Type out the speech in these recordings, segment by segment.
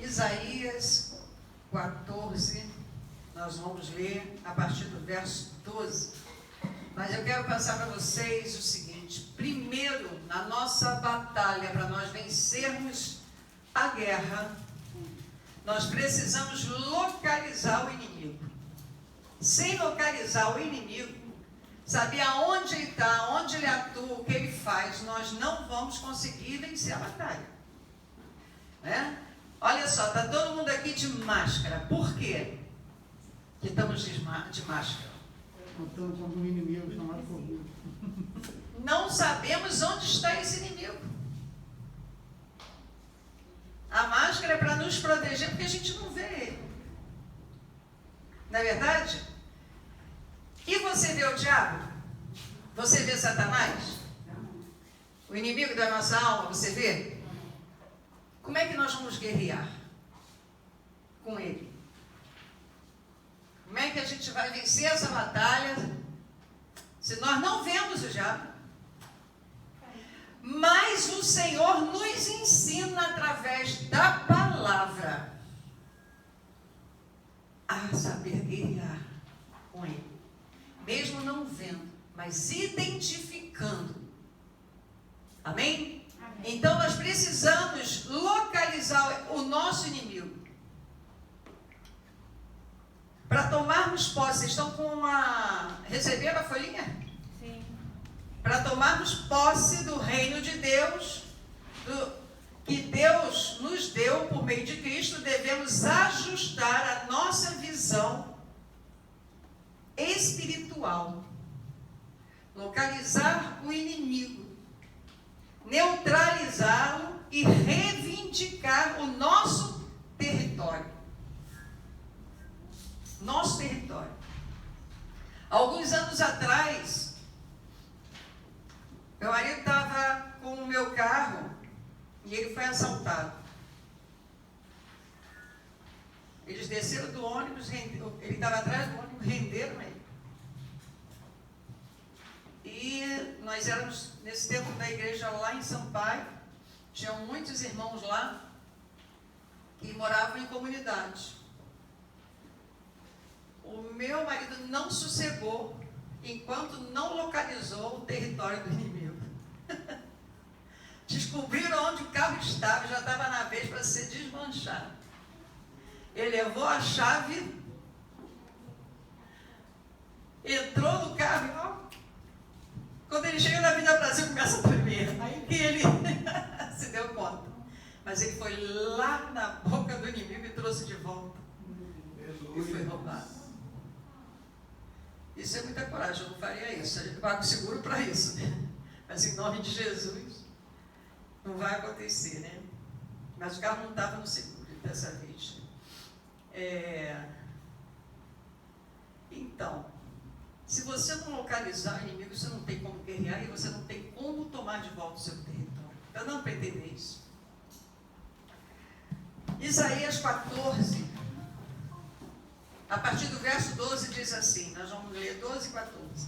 Isaías 14, nós vamos ler a partir do verso 12. Mas eu quero passar para vocês o seguinte: primeiro, na nossa batalha, para nós vencermos a guerra, nós precisamos localizar o inimigo. Sem localizar o inimigo, saber aonde ele está, onde ele atua, o que ele faz, nós não vamos conseguir vencer a batalha. Né? Olha só, está todo mundo aqui de máscara. Por quê que estamos de máscara? Lutando contra um inimigo chamado Covid. Não sabemos onde está esse inimigo. A máscara é para nos proteger, porque a gente não vê ele. Não é verdade? E você vê o diabo? Você vê Satanás? O inimigo da nossa alma, você vê? Como é que nós vamos guerrear com ele? Como é que a gente vai vencer essa batalha se nós não vemos o diabo? Mas o Senhor nos ensina através da palavra a saber guerrear com ele. Mesmo não vendo, mas identificando. Amém? Amém. Então nós precisamos localizar o nosso inimigo. Para tomarmos posse, vocês estão com receberam a folhinha? Sim. Para tomarmos posse do reino de Deus, que Deus nos deu por meio de Cristo, devemos ajustar a nossa visão espiritual, localizar o inimigo, neutralizá-lo e reivindicar o nosso território. Nosso território. Alguns anos atrás, meu marido estava com o meu carro e ele foi assaltado. Eles desceram do ônibus, ele estava atrás do ônibus, renderam ele. E nós éramos, nesse tempo da igreja lá em Sampaio, tinham muitos irmãos lá que moravam em comunidade. O meu marido não sossegou enquanto não localizou o território do inimigo. Descobriram onde o carro estava, já estava na vez para ser desmanchado. Ele levou a chave, entrou no carro, ó. Quando ele chega na Avenida Brasil, começa a tremer. Aí que ele se deu conta. Mas ele foi lá na boca do inimigo e trouxe de volta. E foi roubado. Isso é muita coragem, eu não faria isso. A gente paga o seguro para isso, né? Mas em nome de Jesus, não vai acontecer, né? Mas o carro não estava no seguro dessa vez. Então, se você não localizar o inimigo, você não tem como guerrear e você não tem como tomar de volta o seu território. Está dando para entender isso? Isaías 14, a partir do verso 12 diz assim, nós vamos ler 12 e 14.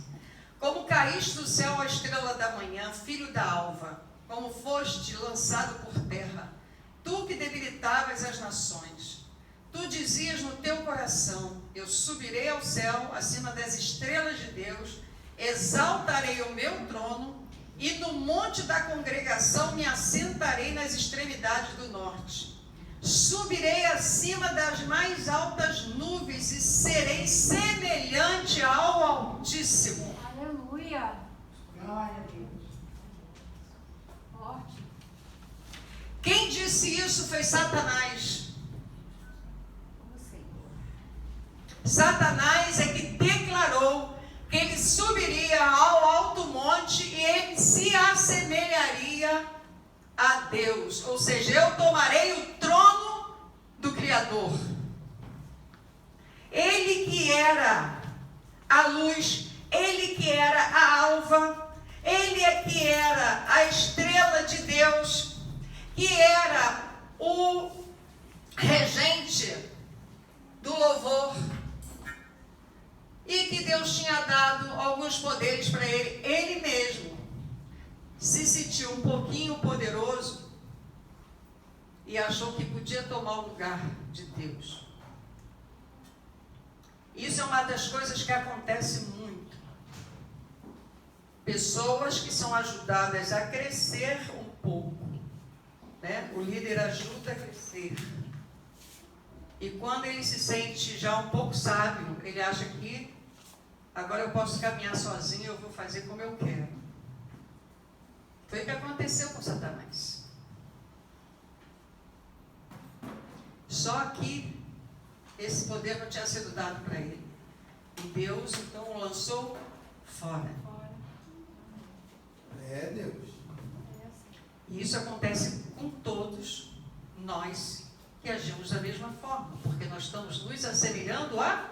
Como caíste do céu a estrela da manhã, filho da alva, como foste lançado por terra, tu que debilitavas as nações. Tu dizias no teu coração, eu subirei ao céu, acima das estrelas de Deus, exaltarei o meu trono, e no monte da congregação me assentarei nas extremidades do norte. Subirei acima das mais altas nuvens e serei semelhante ao Altíssimo. Aleluia. Glória a Deus. Forte. Quem disse isso foi Satanás. Satanás é que declarou que ele subiria ao alto monte e ele se assemelharia a Deus. Ou seja, eu tomarei o trono do Criador. Ele que era a luz, ele que era a alva, ele é que era a estrela de Deus, que era o regente do louvor, e que Deus tinha dado alguns poderes para ele. Ele mesmo se sentiu um pouquinho poderoso e achou que podia tomar o lugar de Deus. Isso é uma das coisas que acontece muito. Pessoas que são ajudadas a crescer um pouco, né? O líder ajuda a crescer. E quando ele se sente já um pouco sábio, ele acha que agora eu posso caminhar sozinho, eu vou fazer como eu quero. Foi o que aconteceu com Satanás. Só que esse poder não tinha sido dado para ele. E Deus então o lançou fora. É Deus. E isso acontece com todos nós que agimos da mesma forma, porque nós estamos nos assemelhando a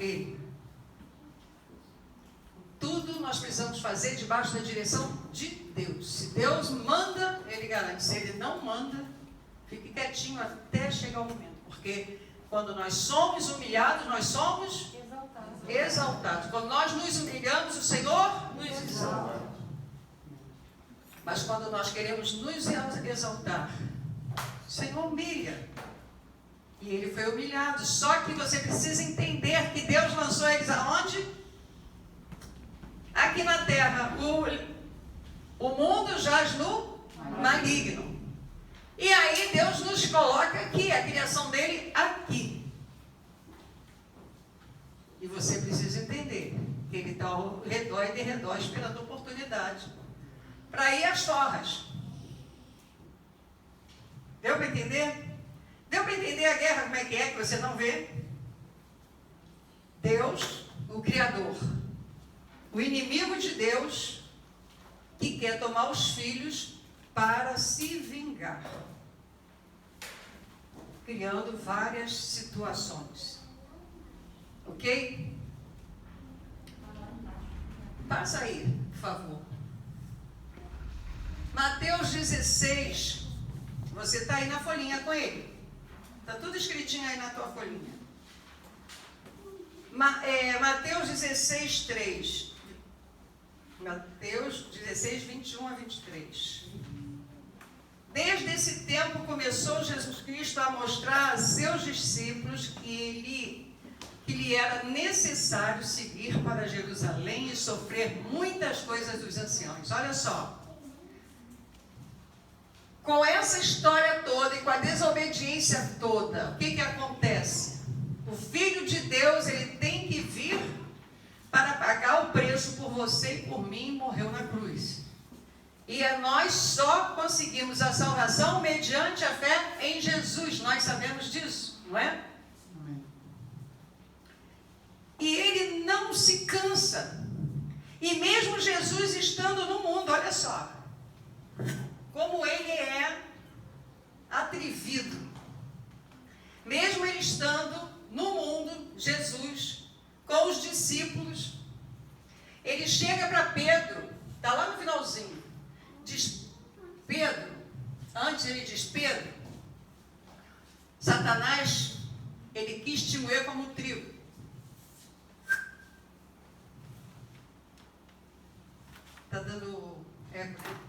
Ele. Tudo nós precisamos fazer debaixo da direção de Deus. Se Deus manda, Ele garante. Se Ele não manda, fique quietinho até chegar o momento. Porque quando nós somos humilhados, nós somos exaltados. Quando nós nos humilhamos, o Senhor nos exalta. Mas quando nós queremos nos exaltar, o Senhor humilha. E ele foi humilhado. Só que você precisa entender que Deus lançou eles aonde? Aqui na terra. O mundo jaz no maligno. E aí Deus nos coloca aqui, a criação dele aqui. E você precisa entender que ele está ao redor e de redor esperando a oportunidade para ir às torres. Deu para entender? Deu para entender a guerra como é que você não vê? Deus, o Criador, o inimigo de Deus, que quer tomar os filhos para se vingar, criando várias situações. Ok? Passa aí, por favor. Mateus 16. Você está aí na folhinha com ele. Está tudo escritinho aí na tua folhinha. Mateus 16, 3. Mateus 16, 21 a 23. Desde esse tempo começou Jesus Cristo a mostrar a seus discípulos que lhe era necessário seguir para Jerusalém e sofrer muitas coisas dos anciãos. Olha só. Com essa história toda e com a desobediência toda, o que acontece? O Filho de Deus, ele tem que vir para pagar o preço por você e por mim, e morreu na cruz. E nós só conseguimos a salvação mediante a fé em Jesus. Nós sabemos disso, não é? Amém. E ele não se cansa. E mesmo Jesus estando no mundo, olha só, como ele é atrevido. Mesmo ele estando no mundo, Jesus, com os discípulos, ele chega para Pedro, está lá no finalzinho, diz: Pedro, antes ele diz: Pedro, Satanás, ele quis te moer como trigo. Está dando eco.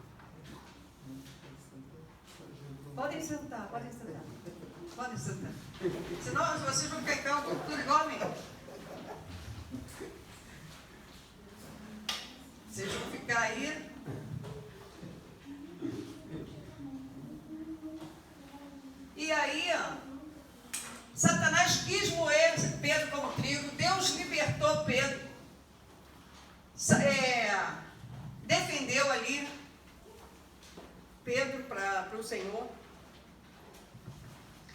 Podem sentar, podem sentar. Podem sentar. Senão vocês vão ficar tudo igual a mim. Vocês vão ficar aí. E aí, Satanás quis moer Pedro como trigo. Deus libertou Pedro. Defendeu ali Pedro para o Senhor.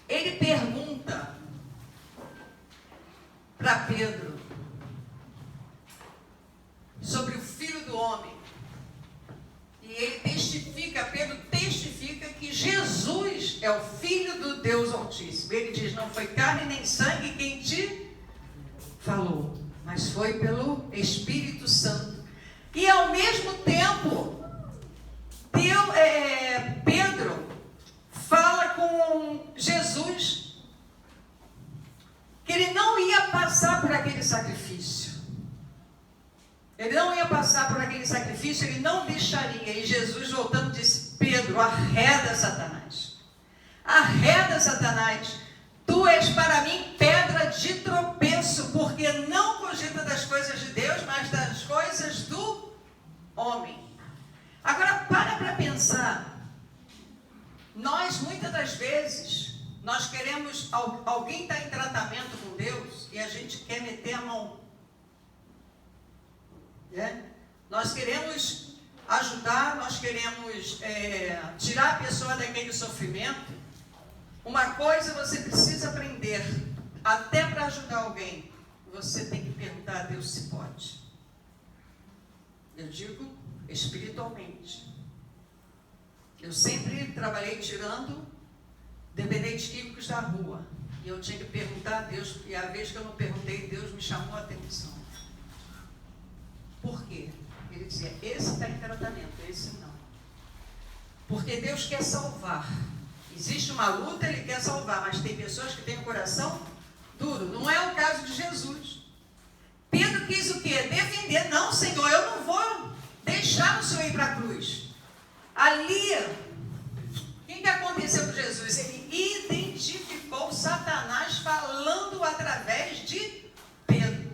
Ele pergunta para Pedro sobre o Filho do Homem. E ele testifica, Pedro testifica que Jesus é o Filho do Deus Altíssimo. Ele diz: não foi carne nem sangue quem te falou, mas foi pelo Espírito Santo. E ao mesmo tempo, Pedro fala com Jesus que ele não ia passar por aquele sacrifício. Ele não ia passar por aquele sacrifício, ele não deixaria. E Jesus, voltando, disse: Pedro, arreda Satanás. Arreda, Satanás. Tu és para mim pedra de tropeço, porque não cogita das coisas de Deus, mas das coisas do homem. Agora, para pensar. Nós, muitas das vezes, nós queremos, alguém está em tratamento com Deus e a gente quer meter a mão. Nós queremos ajudar, nós queremos tirar a pessoa daquele sofrimento. Uma coisa você precisa aprender, até para ajudar alguém, você tem que perguntar a Deus se pode. Eu digo espiritualmente. Eu sempre trabalhei tirando dependentes químicos da rua. E eu tinha que perguntar a Deus, e a vez que eu não perguntei, Deus me chamou a atenção. Por quê? Ele dizia, esse está em tratamento, esse não. Porque Deus quer salvar. Existe uma luta, Ele quer salvar, mas tem pessoas que têm o coração duro. Não é o caso de Jesus. Pedro quis o quê? Defender. Não, Senhor, eu não vou deixar o Senhor ir para a cruz. Ali, o que aconteceu com Jesus? Ele identificou Satanás falando através de Pedro.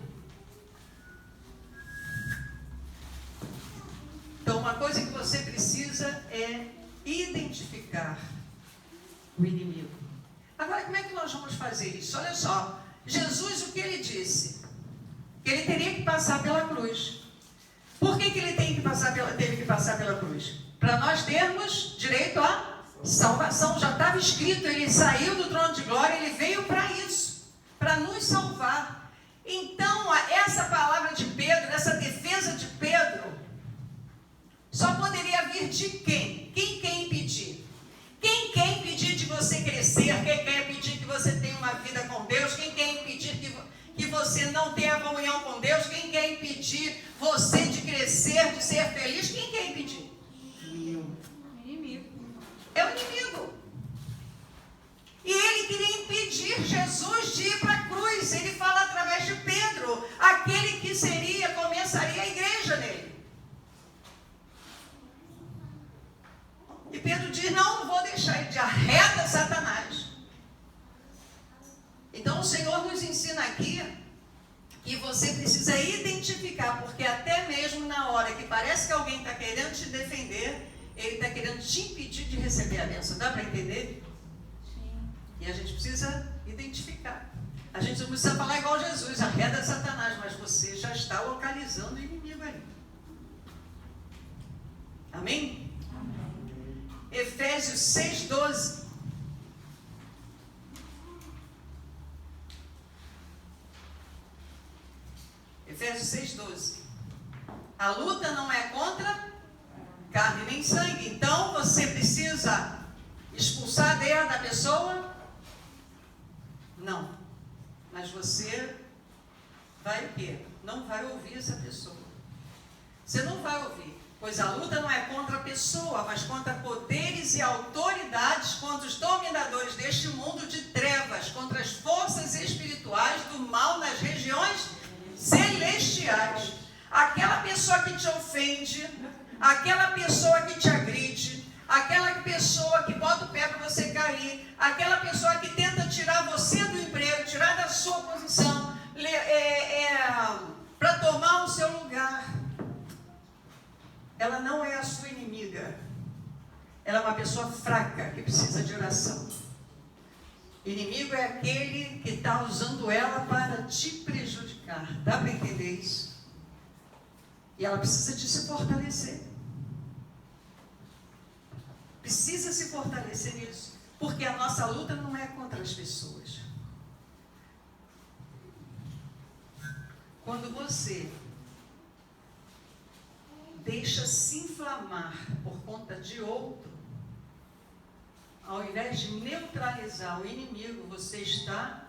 Então, uma coisa que você precisa é identificar o inimigo. Agora, como é que nós vamos fazer isso? Olha só, Jesus, o que ele disse? Que ele teria que passar pela cruz. Por que ele teve que passar pela cruz? Para nós termos direito à salvação. Já estava escrito, ele saiu do trono de glória, ele veio para isso, para nos salvar. Então, essa palavra de Pedro, essa defesa de Pedro, só poderia vir de quem? Quem quer impedir? Quem quer impedir de você crescer? Quem quer impedir que você tenha uma vida com Deus? Quem quer impedir que você não tenha comunhão com Deus? Quem quer impedir você de crescer, de ser feliz? Quem quer impedir? É o inimigo. E ele queria impedir Jesus de ir para a cruz. Ele fala através de Pedro, aquele que começaria a igreja nele. E Pedro diz, não vou deixar, ele arreda Satanás. Então o Senhor nos ensina aqui que você precisa identificar, porque até mesmo na hora que parece que alguém está querendo te defender, ele está querendo te impedir de receber a bênção. Dá para entender? Sim. E a gente precisa identificar. A gente não precisa falar igual Jesus, arreda Satanás, mas você já está localizando o inimigo ali. Amém? Amém. Efésios 6:12. Efésios 6:12. A luta não é contra carne nem sangue. Então você precisa expulsar dela da pessoa? Não. Mas você vai o quê? Não vai ouvir essa pessoa. Você não vai ouvir. Pois a luta não é contra a pessoa, mas contra poderes e autoridades, contra os dominadores deste mundo de trevas, contra as forças espirituais do mal nas regiões celestiais. Aquela pessoa que te ofende, aquela pessoa que te agride, aquela pessoa que bota o pé para você cair, aquela pessoa que tenta tirar você do emprego, tirar da sua posição, para tomar o seu lugar. Ela não é a sua inimiga. Ela é uma pessoa fraca que precisa de oração. Inimigo é aquele que está usando ela para te prejudicar. Dá para entender isso? E ela precisa de se fortalecer. Precisa se fortalecer nisso. Porque a nossa luta não é contra as pessoas. Quando você deixa se inflamar por conta de outro, ao invés de neutralizar o inimigo, você está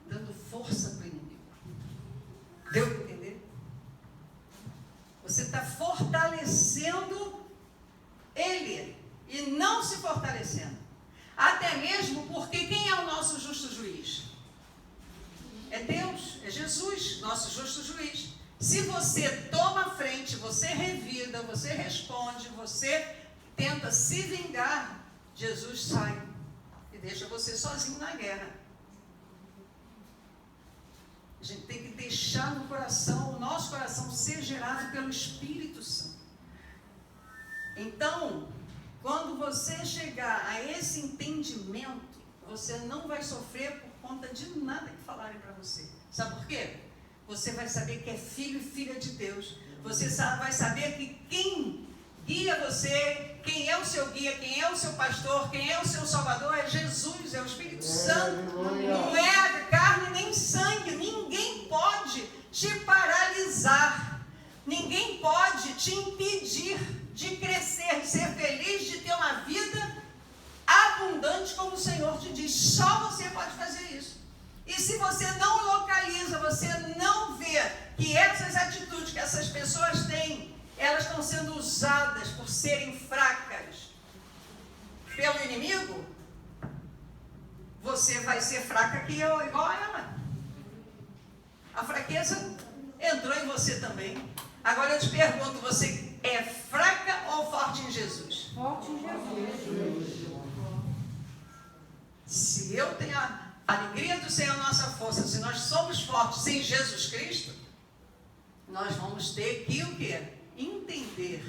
dando força para o inimigo. Deu para entender? Você está fortalecendo ele e não se fortalecendo. Até mesmo porque quem é o nosso justo juiz? É Deus, é Jesus, nosso justo juiz. Se você toma a frente, você revida, você responde, você tenta se vingar, Jesus sai. que deixa você sozinho na guerra. A gente tem que deixar no coração, o nosso coração ser gerado pelo Espírito Santo. Então, quando você chegar a esse entendimento, você não vai sofrer por conta de nada que falarem para você. Sabe por quê? Você vai saber que é filho e filha de Deus. Você vai saber que quem guia você, quem é o seu guia, quem é o seu pastor, quem é o seu salvador, é Jesus, é o Espírito Santo. Não é carne nem sangue. Ninguém pode te paralisar. Ninguém pode te impedir de crescer, de ser feliz, de ter uma vida abundante, como o Senhor te diz. Só você pode fazer isso. E se você não localiza, você não vê que essas atitudes que essas pessoas têm, elas estão sendo usadas por serem fracas pelo inimigo, você vai ser fraca aqui igual a ela. A fraqueza entrou em você também. Agora eu te pergunto, você é fraca ou forte em Jesus? Forte em Jesus. Se eu tenho a alegria do Senhor, a nossa força, se nós somos fortes em Jesus Cristo, nós vamos ter que o quê? Entender.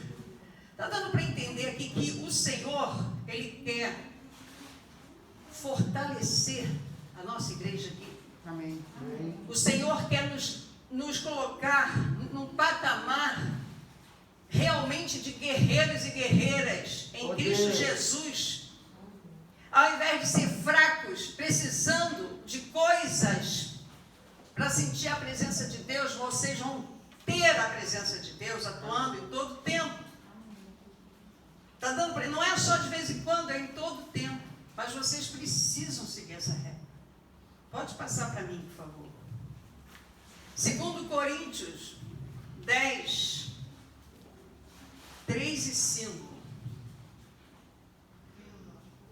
Está dando para entender aqui que o Senhor, Ele quer fortalecer a nossa igreja aqui. Amém. O Senhor quer nos colocar num patamar realmente de guerreiros e guerreiras em Cristo Jesus. Ao invés de ser fracos, precisando de coisas para sentir a presença de Deus, vocês vão ter a presença de Deus atuando em todo o tempo. Tá dando para? Não é só de vez em quando, é em todo o tempo. Mas vocês precisam seguir essa regra. Pode passar para mim, por favor. 2 Coríntios 10, 3 e 5.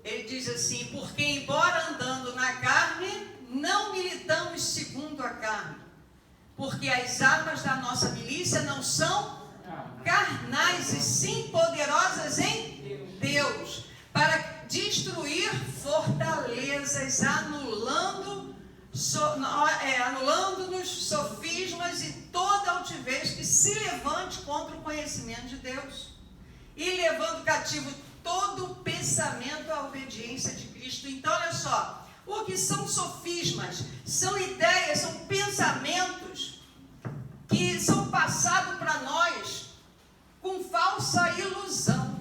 Ele diz assim: porque embora andando na carne, não militamos segundo a carne, porque as armas da nossa milícia não são carnais, e sim poderosas em Deus, para destruir fortalezas, anulando-nos sofismas e toda altivez que se levante contra o conhecimento de Deus, e levando cativo todo o pensamento à obediência de Cristo. Então, olha só, o que são sofismas? São ideias, são pensamentos que são passados para nós com falsa ilusão.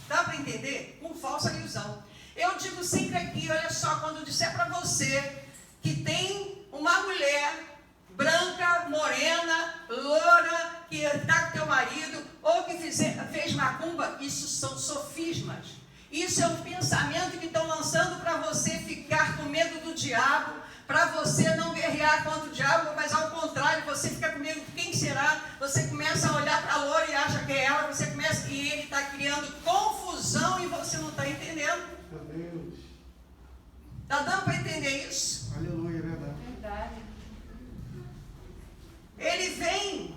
Dá para entender? Com falsa ilusão. Eu digo sempre aqui, olha só, quando eu disser para você que tem uma mulher branca, morena, loura, que está com teu marido, ou que fez macumba, isso são sofismas. Isso é um pensamento que estão lançando para você ficar com medo do diabo, para você não guerrear contra o diabo, mas ao contrário, você fica com medo, quem será? Você começa a olhar para a loura e acha que é ela, você começa, e ele está criando confusão e você não está entendendo. Meu Deus. Está dando para entender isso? Aleluia, é verdade. Verdade. Ele vem,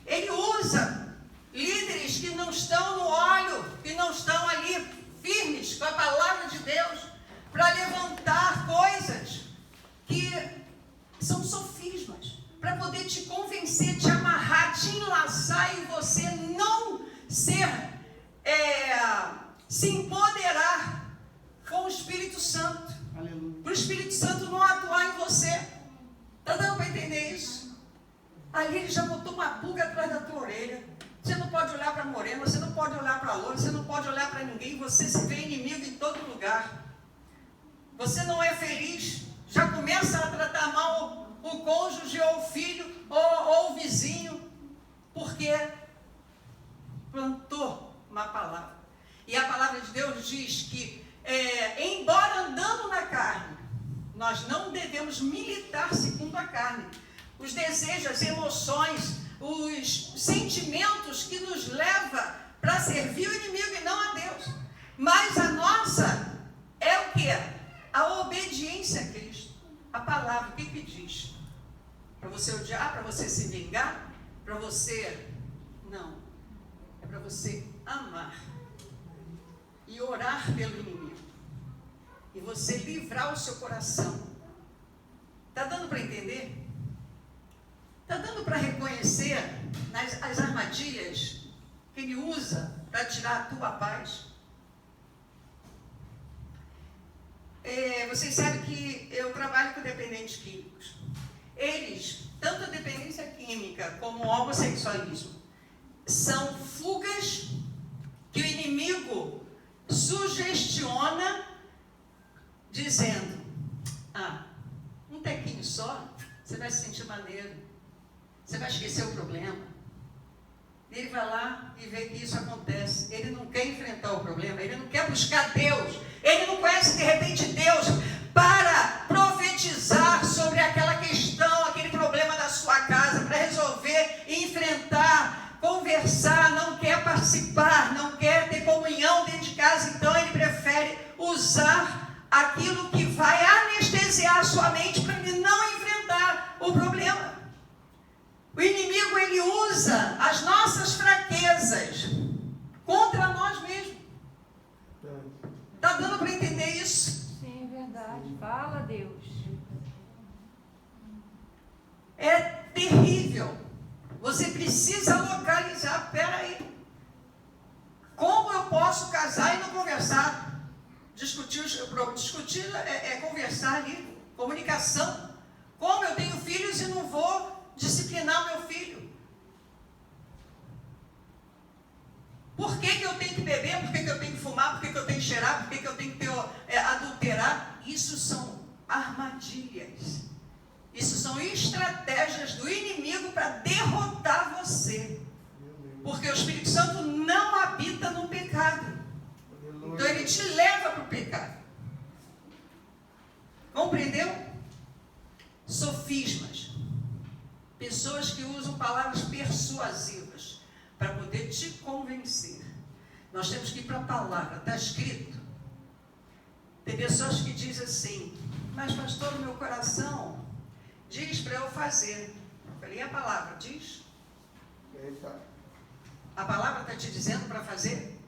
ele usa líderes que não estão no óleo, que não estão ali firmes com a palavra de Deus, para levantar coisas que são sofismas, para poder te convencer, te amarrar, te enlaçar e você não ser, se empoderar com o Espírito Santo. Aleluia. Para o Espírito Santo não atuar em você. Está dando para entender isso? Ali ele já botou uma pulga atrás da tua orelha. Você não pode olhar para a morena, você não pode olhar para a loura, você não pode olhar para ninguém, você se vê inimigo em todo lugar. Você não é feliz, já começa a tratar mal o cônjuge, ou o filho, ou o vizinho, porque plantou uma palavra. E a palavra de Deus diz que, embora andando na carne, nós não devemos militar segundo a carne. Os desejos, as emoções, os sentimentos que nos levam para servir o inimigo e não a Deus. Mas a nossa é o quê? A obediência a Cristo. A palavra, o que diz? Para você odiar, para você se vingar? Para você... Não. É para você amar. E orar pelo inimigo. e você livrar o seu coração. Está dando para entender? Está dando para reconhecer as armadilhas que ele usa para tirar a tua paz? Vocês sabem que eu trabalho com dependentes químicos. Eles, tanto a dependência química como o homossexualismo, são fugas que o inimigo sugestiona, dizendo: um tequinho só, você vai se sentir maneiro, você vai esquecer o problema. Ele vai lá e vê que isso acontece. Ele não quer enfrentar o problema, ele não quer buscar Deus, ele não conhece de repente Deus para profetizar sobre aquela questão, aquele problema da sua casa, para resolver, enfrentar, conversar, não quer participar, não quer ter comunhão dentro de casa. Então ele prefere usar aquilo que vai anestesiar a sua mente para ele não enfrentar o problema. O inimigo, ele usa as nossas fraquezas contra nós mesmos. Está dando para entender isso? Sim, verdade. Fala, Deus. É terrível. Você precisa localizar. Peraí, como eu posso casar e não conversar? Discutir é conversar ali, comunicação. Como eu tenho filhos e não vou disciplinar meu filho? Por que eu tenho que beber? Por que eu tenho que fumar? Por que eu tenho que cheirar? Por que eu tenho que adulterar? Isso são armadilhas. Isso são estratégias do inimigo para derrotar você. Porque o Espírito Santo não habita no pecado. Então ele te leva para o pecado. Compreendeu? Sofismas. Pessoas que usam palavras persuasivas para poder te convencer. Nós temos que ir para a palavra, está escrito. Tem pessoas que dizem assim: mas pastor, o meu coração diz para eu fazer. Eu falei: e a palavra diz? A palavra está te dizendo para fazer?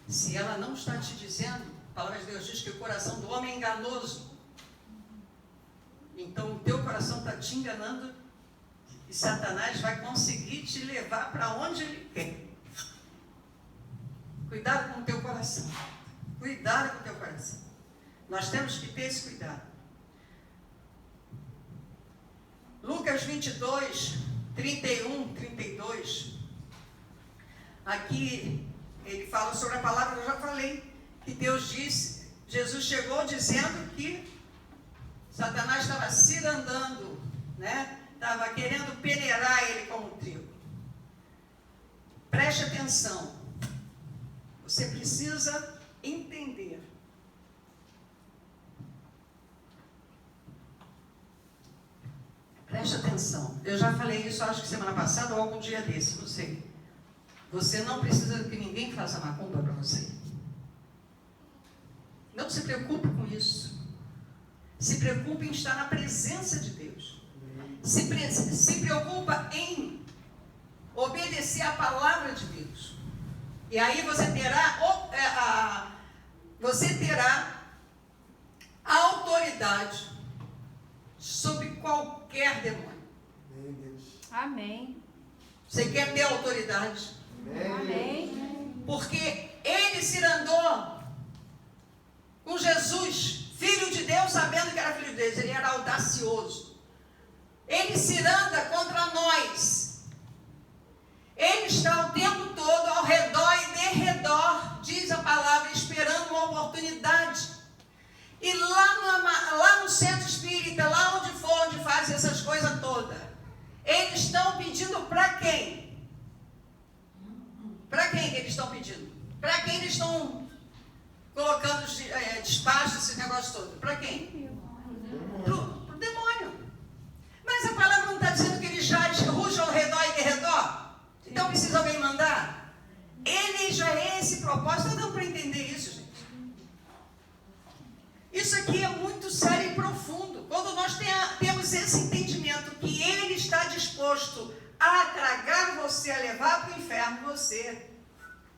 Se ela não está te dizendo, a palavra de Deus diz que o coração do homem é enganoso. Então o teu coração está te enganando e Satanás vai conseguir te levar para onde ele quer. Cuidado com o teu coração. Cuidado com o teu coração. Nós temos que ter esse cuidado. Lucas 22, 31, 32. Aqui ele fala sobre a palavra, eu já falei, que Deus disse, Jesus chegou dizendo que Satanás estava cirandando, né? Estava querendo peneirar ele como trigo. Preste atenção. Você precisa entender. Preste atenção. Eu já falei isso, acho que semana passada ou algum dia desse, não sei. Você não precisa que ninguém faça macumba para você. Não se preocupe com isso. Se preocupe em estar na presença de Deus. Se preocupa em obedecer a palavra de Deus. E aí você terá a autoridade sobre qualquer demônio. Amém. Você quer ter autoridade? Amém. Porque ele cirandou com Jesus, filho de Deus, sabendo que era filho de Deus. Ele era audacioso. Ele ciranda contra nós. Ele está o tempo todo ao redor e derredor, diz a palavra, esperando uma oportunidade. E lá no centro espírita, lá onde for, onde fazem essas coisas todas, eles estão pedindo para quem? Para quem que eles estão pedindo? Para quem eles estão colocando despacho, esse negócio todo? Para quem? Para o demônio. Mas a palavra não está dizendo que eles já rugem ao redor e derredor? Então precisa alguém mandar? Ele já é esse propósito. Está dando para entender isso, gente? Isso aqui é muito sério e profundo. Quando nós temos esse entendimento que ele está disposto a tragar você, a levar para o inferno você.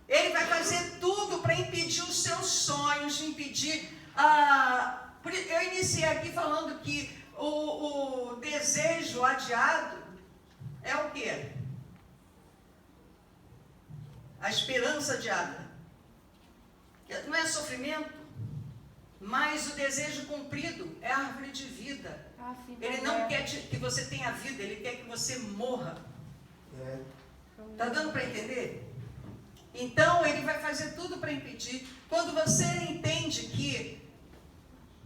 Ele vai fazer tudo para impedir os seus sonhos, impedir Eu iniciei aqui falando que o desejo adiado é o quê? A esperança adiada. Não é sofrimento, mas o desejo cumprido é a árvore de vida. Ele não quer que você tenha vida, ele quer que você morra. Está dando para entender? Então, ele vai fazer tudo para impedir. Quando você entende que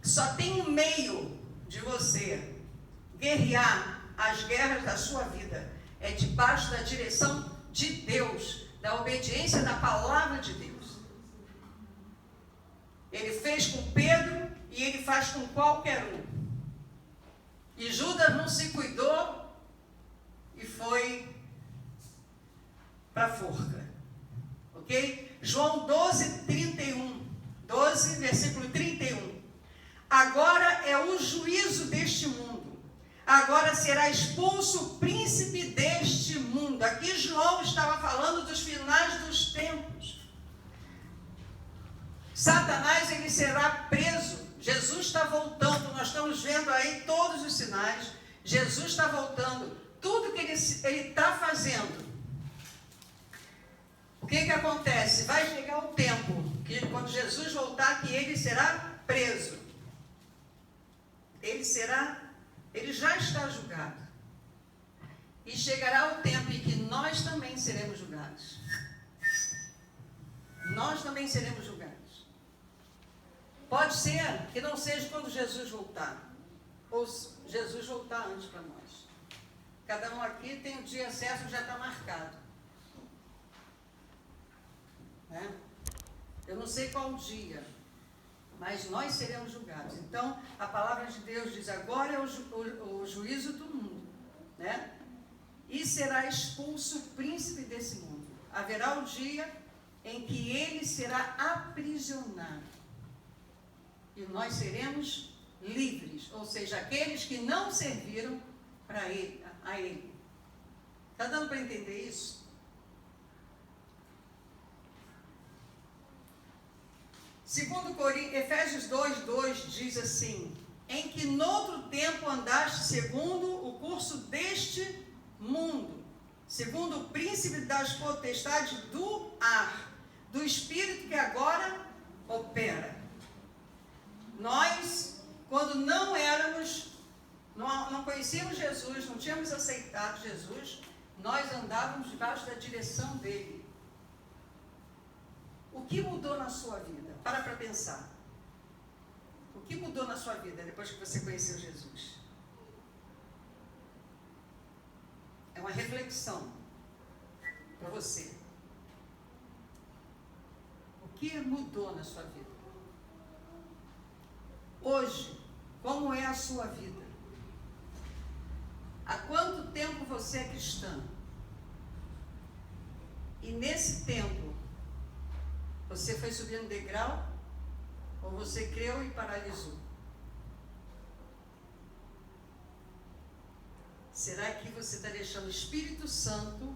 só tem um meio de você guerrear as guerras da sua vida, é debaixo da direção de Deus, da obediência da palavra de Deus. Ele fez com Pedro e ele faz com qualquer um. E Judas não se cuidou e foi para a forca. Ok? João 12, 31. 12, versículo 31. Agora é o juízo deste mundo. Agora será expulso o príncipe deste mundo. Aqui João estava falando dos finais dos tempos. Satanás, ele será preso. Jesus está voltando. Nós estamos vendo aí todos os sinais. Jesus está voltando. Tudo que ele está fazendo. O que acontece? Vai chegar o tempo que quando Jesus voltar, que ele será preso. Ele já está julgado. E chegará o tempo em que nós também seremos julgados. Nós também seremos julgados. Pode ser que não seja quando Jesus voltar. Ou Jesus voltar antes para nós. Cada um aqui tem o dia certo que já está marcado. Né? Eu não sei qual dia, mas nós seremos julgados. Então, a palavra de Deus diz, agora é o juízo do mundo, né? E será expulso o príncipe desse mundo. Haverá o dia em que ele será aprisionado. E nós seremos livres, ou seja, aqueles que não serviram a ele. Está dando para entender isso? Segundo Efésios 2:2 diz assim, em que noutro tempo andaste segundo o curso deste mundo, segundo o príncipe das potestades do ar, do espírito que agora opera. Nós, quando não conhecíamos Jesus, não tínhamos aceitado Jesus, nós andávamos debaixo da direção dele. O que mudou na sua vida? Para pensar. O que mudou na sua vida depois que você conheceu Jesus? É uma reflexão para você. O que mudou na sua vida? Hoje, como é a sua vida? Há quanto tempo você é cristã? E nesse tempo, você foi subindo degrau? Ou você creu e paralisou? Será que você está deixando o Espírito Santo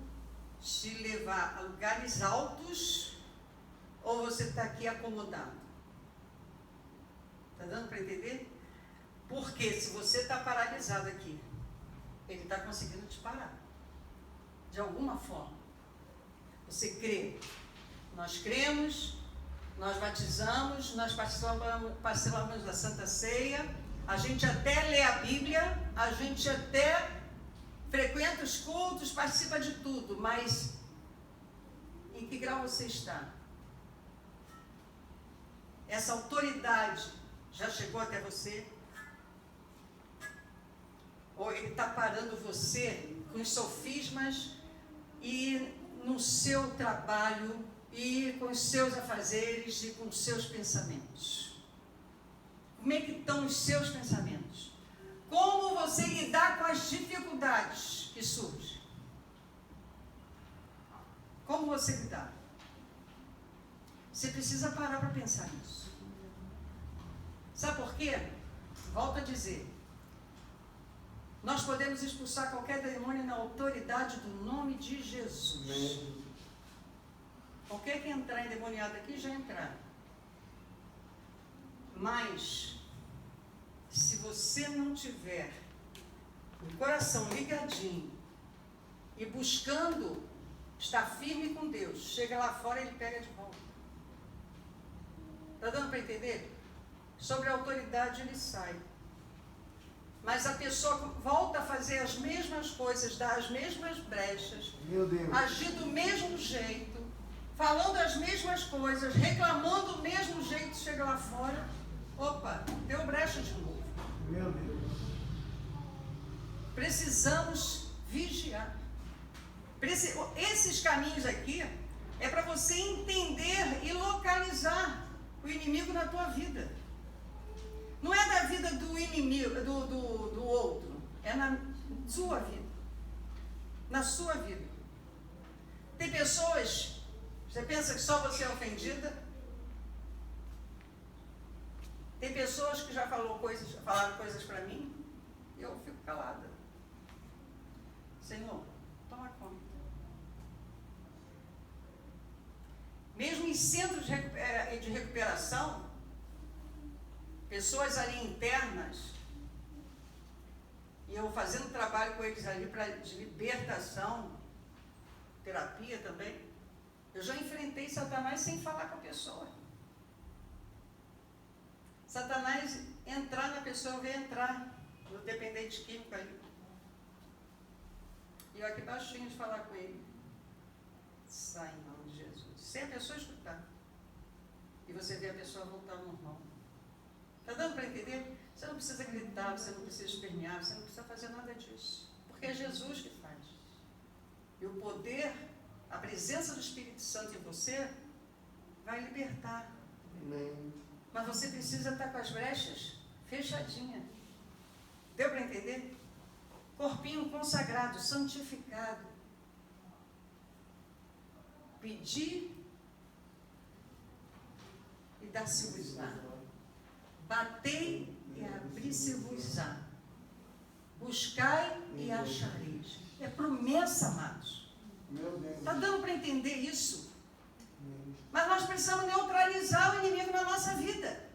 te levar a lugares altos? Ou você está aqui acomodado? Está dando para entender? Porque se você está paralisado aqui, ele está conseguindo te parar. De alguma forma. Você crê. Nós cremos, nós batizamos, nós participamos da Santa Ceia, a gente até lê a Bíblia, a gente até frequenta os cultos, participa de tudo, mas em que grau você está? Essa autoridade já chegou até você? Ou ele está parando você com os sofismas e no seu trabalho e com os seus afazeres e com os seus pensamentos? Como é que estão os seus pensamentos? Como você lidar com as dificuldades que surgem? Como você lidar? Você precisa parar para pensar nisso. Sabe por quê? Volto a dizer. Nós podemos expulsar qualquer demônio na autoridade do nome de Jesus. Qualquer que entrar endemoniado aqui já entraram. Mas, se você não tiver o coração ligadinho e buscando estar firme com Deus, chega lá fora e ele pega de volta. Está dando para entender? Sobre a autoridade ele sai. Mas a pessoa volta a fazer as mesmas coisas, dar as mesmas brechas, agir do mesmo jeito, falando as mesmas coisas, reclamando do mesmo jeito, chega lá fora, opa, deu brecha de novo. Meu Deus. Precisamos vigiar. Esses caminhos aqui é para você entender e localizar o inimigo na tua vida. Não é da vida do inimigo, do outro, é na sua vida. Na sua vida. Tem pessoas, você pensa que só você é ofendida? Tem pessoas que já falaram coisas para mim e eu fico calada. Senhor, toma conta. Mesmo em centros de recuperação, pessoas ali internas, e eu fazendo trabalho com eles ali de libertação, terapia também, eu já enfrentei Satanás sem falar com a pessoa. Satanás entrar na pessoa, eu vejo entrar no dependente químico ali. E eu aqui baixinho de falar com ele. Sai em nome de Jesus. Sem a pessoa escutar. E você vê a pessoa voltar ao normal. Está dando para entender? Você não precisa gritar, você não precisa espernear, você não precisa fazer nada disso. Porque é Jesus que faz. E o poder, a presença do Espírito Santo em você, vai libertar. Amém. Mas você precisa estar com as brechas fechadinhas. Deu para entender? Corpinho consagrado, santificado. Pedir e dar-se-vos-á. Batei e abri-se-vos-á. Buscai e achareis. É promessa, amados. Meu Deus. Está dando para entender isso? Mas nós precisamos neutralizar o inimigo na nossa vida.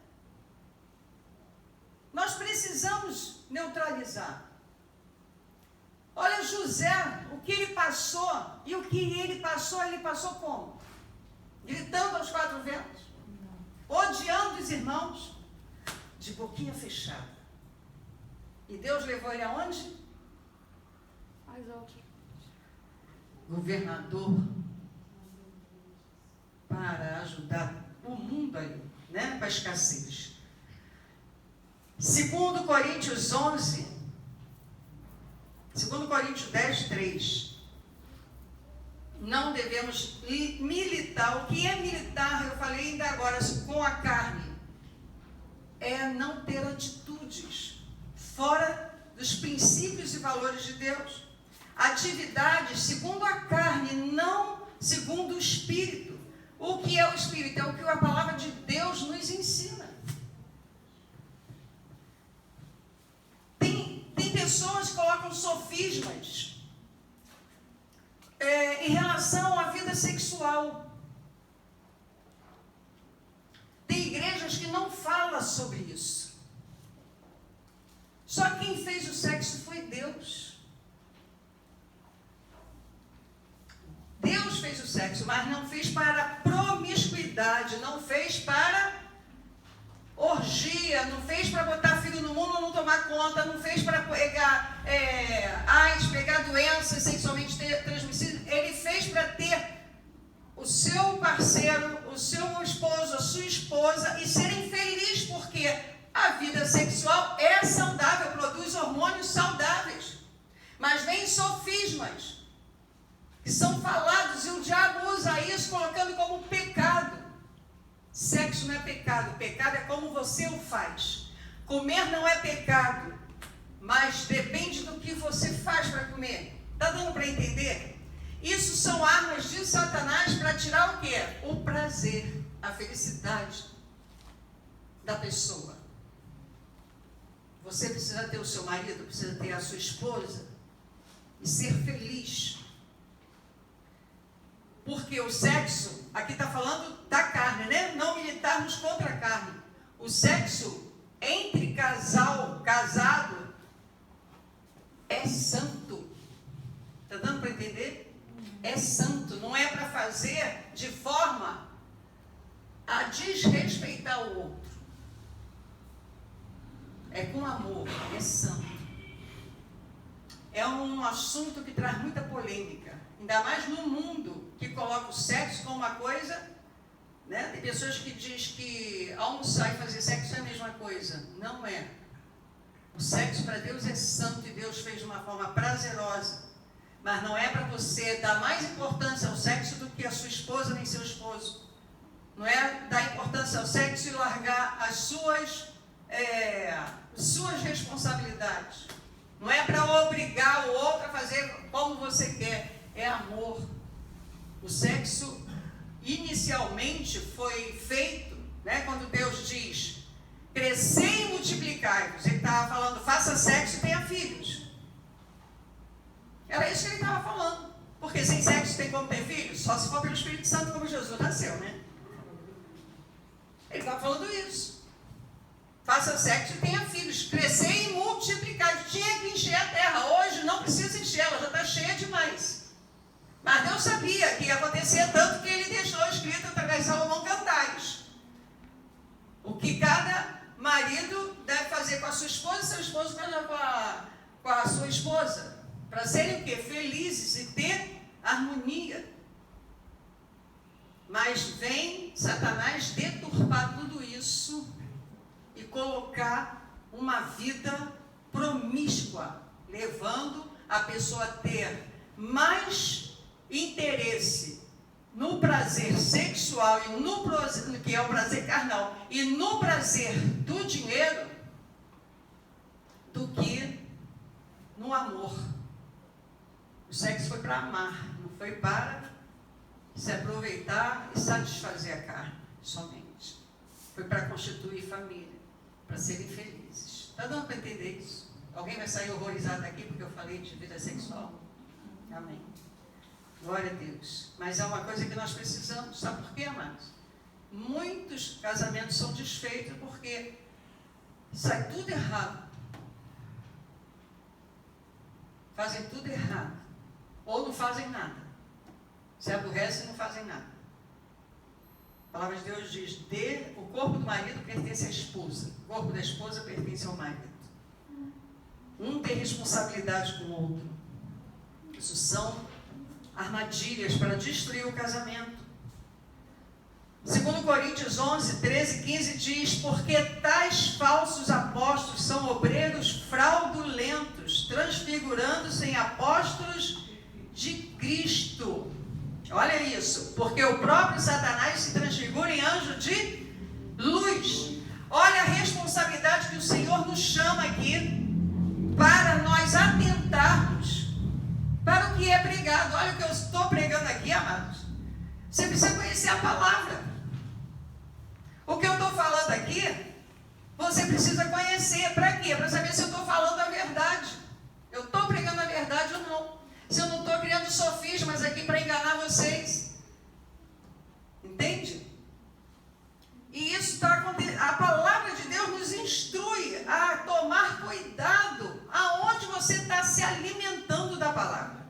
Nós precisamos neutralizar. Olha José, o que ele passou, e o que ele passou como? Gritando aos quatro ventos, odiando os irmãos, de boquinha fechada. E Deus levou ele aonde? Mais alto. Governador, para ajudar o mundo aí, né, com a escassez. 2 Coríntios 11, 2 Coríntios 10, 3. Não devemos militar. O que é militar, eu falei ainda agora, com a carne, é não ter atitudes fora dos princípios e valores de Deus. Atividades segundo a carne, não segundo o Espírito. O que é o Espírito? É o que a palavra de Deus nos ensina. Tem pessoas que colocam sofismas em relação à vida sexual. Tem igrejas que não falam sobre isso. Só quem fez o sexo foi Deus. Deus fez o sexo, mas não fez para promiscuidade, não fez para orgia, não fez para botar filho no mundo, não tomar conta, não fez para pegar AIDS, pegar doenças sexualmente transmissíveis. Ele fez para ter o seu parceiro, o seu esposo, a sua esposa e serem felizes, porque a vida sexual é saudável, produz hormônios saudáveis. Mas vem sofismas que são falados e o diabo usa isso colocando como pecado. Sexo não é pecado, pecado é como você o faz. Comer não é pecado, mas depende do que você faz para comer. Está dando para entender? Isso são armas de Satanás para tirar o quê? O prazer, a felicidade da pessoa. Você precisa ter o seu marido, precisa ter a sua esposa e ser feliz. Porque o sexo, aqui está falando da carne, né? Não militarmos contra a carne. o sexo entre casado, é santo. Está dando para entender? É santo. Não é para fazer de forma a desrespeitar o outro. É com amor, é santo. É um assunto que traz muita polêmica. Ainda mais no mundo que coloca o sexo como uma coisa, né? Tem pessoas que dizem que almoçar e fazer sexo é a mesma coisa. Não é. O sexo para Deus é santo e Deus fez de uma forma prazerosa. Mas não é para você dar mais importância ao sexo do que a sua esposa nem seu esposo. Não é dar importância ao sexo e largar as suas responsabilidades. Não é para obrigar o outro a fazer como você quer. É amor. O sexo inicialmente foi feito, né, quando Deus diz crescei e multiplicai-vos. Ele estava falando faça sexo e tenha filhos. Era isso que ele estava falando. Porque sem sexo tem como ter filhos? Só se for pelo Espírito Santo, como Jesus nasceu, né? Ele estava falando isso. Faça sexo e tenha filhos. Crescer e multiplicar. Tinha que encher a terra. Hoje não precisa encher, ela já está cheia demais. Mas Deus sabia que ia acontecer, tanto que ele deixou escrito através de Salomão Cantares. O que cada marido deve fazer com a sua esposa, seu esposo com a sua esposa. Para serem o quê? Felizes e ter harmonia. Mas vem Satanás deturpar tudo isso e colocar uma vida promíscua, levando a pessoa a ter mais interesse no prazer sexual e no prazer, que é o prazer carnal, e no prazer do dinheiro, do que no amor. O sexo foi para amar, não foi para se aproveitar e satisfazer a carne somente. Foi para constituir família, para serem felizes. Está dando para entender isso? Alguém vai sair horrorizado aqui porque eu falei de vida sexual? Amém. Glória a Deus. Mas é uma coisa que nós precisamos. Sabe por quê, amados? Muitos casamentos são desfeitos porque sai tudo errado. Fazem tudo errado. Ou não fazem nada. Se aborrecem e não fazem nada. A palavra de Deus diz, o corpo do marido pertence à esposa. O corpo da esposa pertence ao marido. Um tem responsabilidade com o outro. Isso são armadilhas para destruir o casamento. 2 Coríntios 11, 13, 15 diz, porque tais falsos apóstolos são obreiros fraudulentos, transfigurando-se em apóstolos de Cristo. Olha isso, porque o próprio Satanás se transfigura em anjo de luz. Olha a responsabilidade que o Senhor nos chama aqui para nós atentarmos para o que é pregado. Olha o que eu estou pregando aqui, amados. Você precisa conhecer a palavra. O que eu estou falando aqui, você precisa conhecer. Para quê? Para saber se eu estou falando a verdade. Eu estou pregando a verdade ou não. Se eu não estou criando sofismas aqui para enganar vocês. Entende? E isso está acontecendo. A palavra de Deus nos instrui a tomar cuidado aonde você está se alimentando da palavra.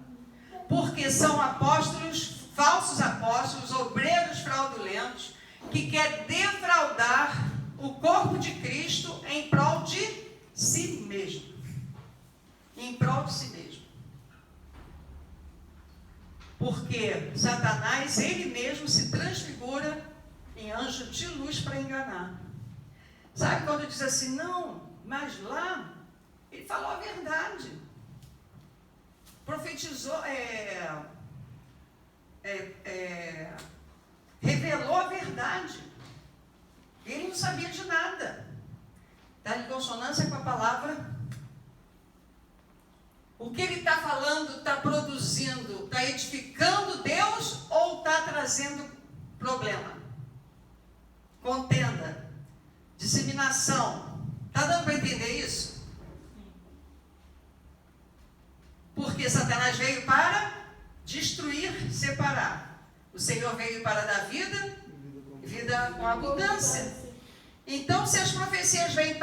Porque são apóstolos, falsos apóstolos, obreiros fraudulentos, que querem defraudar o corpo de Cristo em prol de si mesmo. Em prol de si mesmo. Porque Satanás, ele mesmo se transfigura em anjo de luz para enganar. Sabe quando diz assim, não, mas lá, ele falou a verdade. Profetizou, revelou a verdade. Ele não sabia de nada. Está em consonância com a palavra. O que ele está falando, está produzindo, está edificando Deus ou está trazendo problema? Contenda, disseminação. Está dando para entender isso? Porque Satanás veio para destruir, separar. O Senhor veio para dar vida, vida com abundância. Então, se as profecias vêm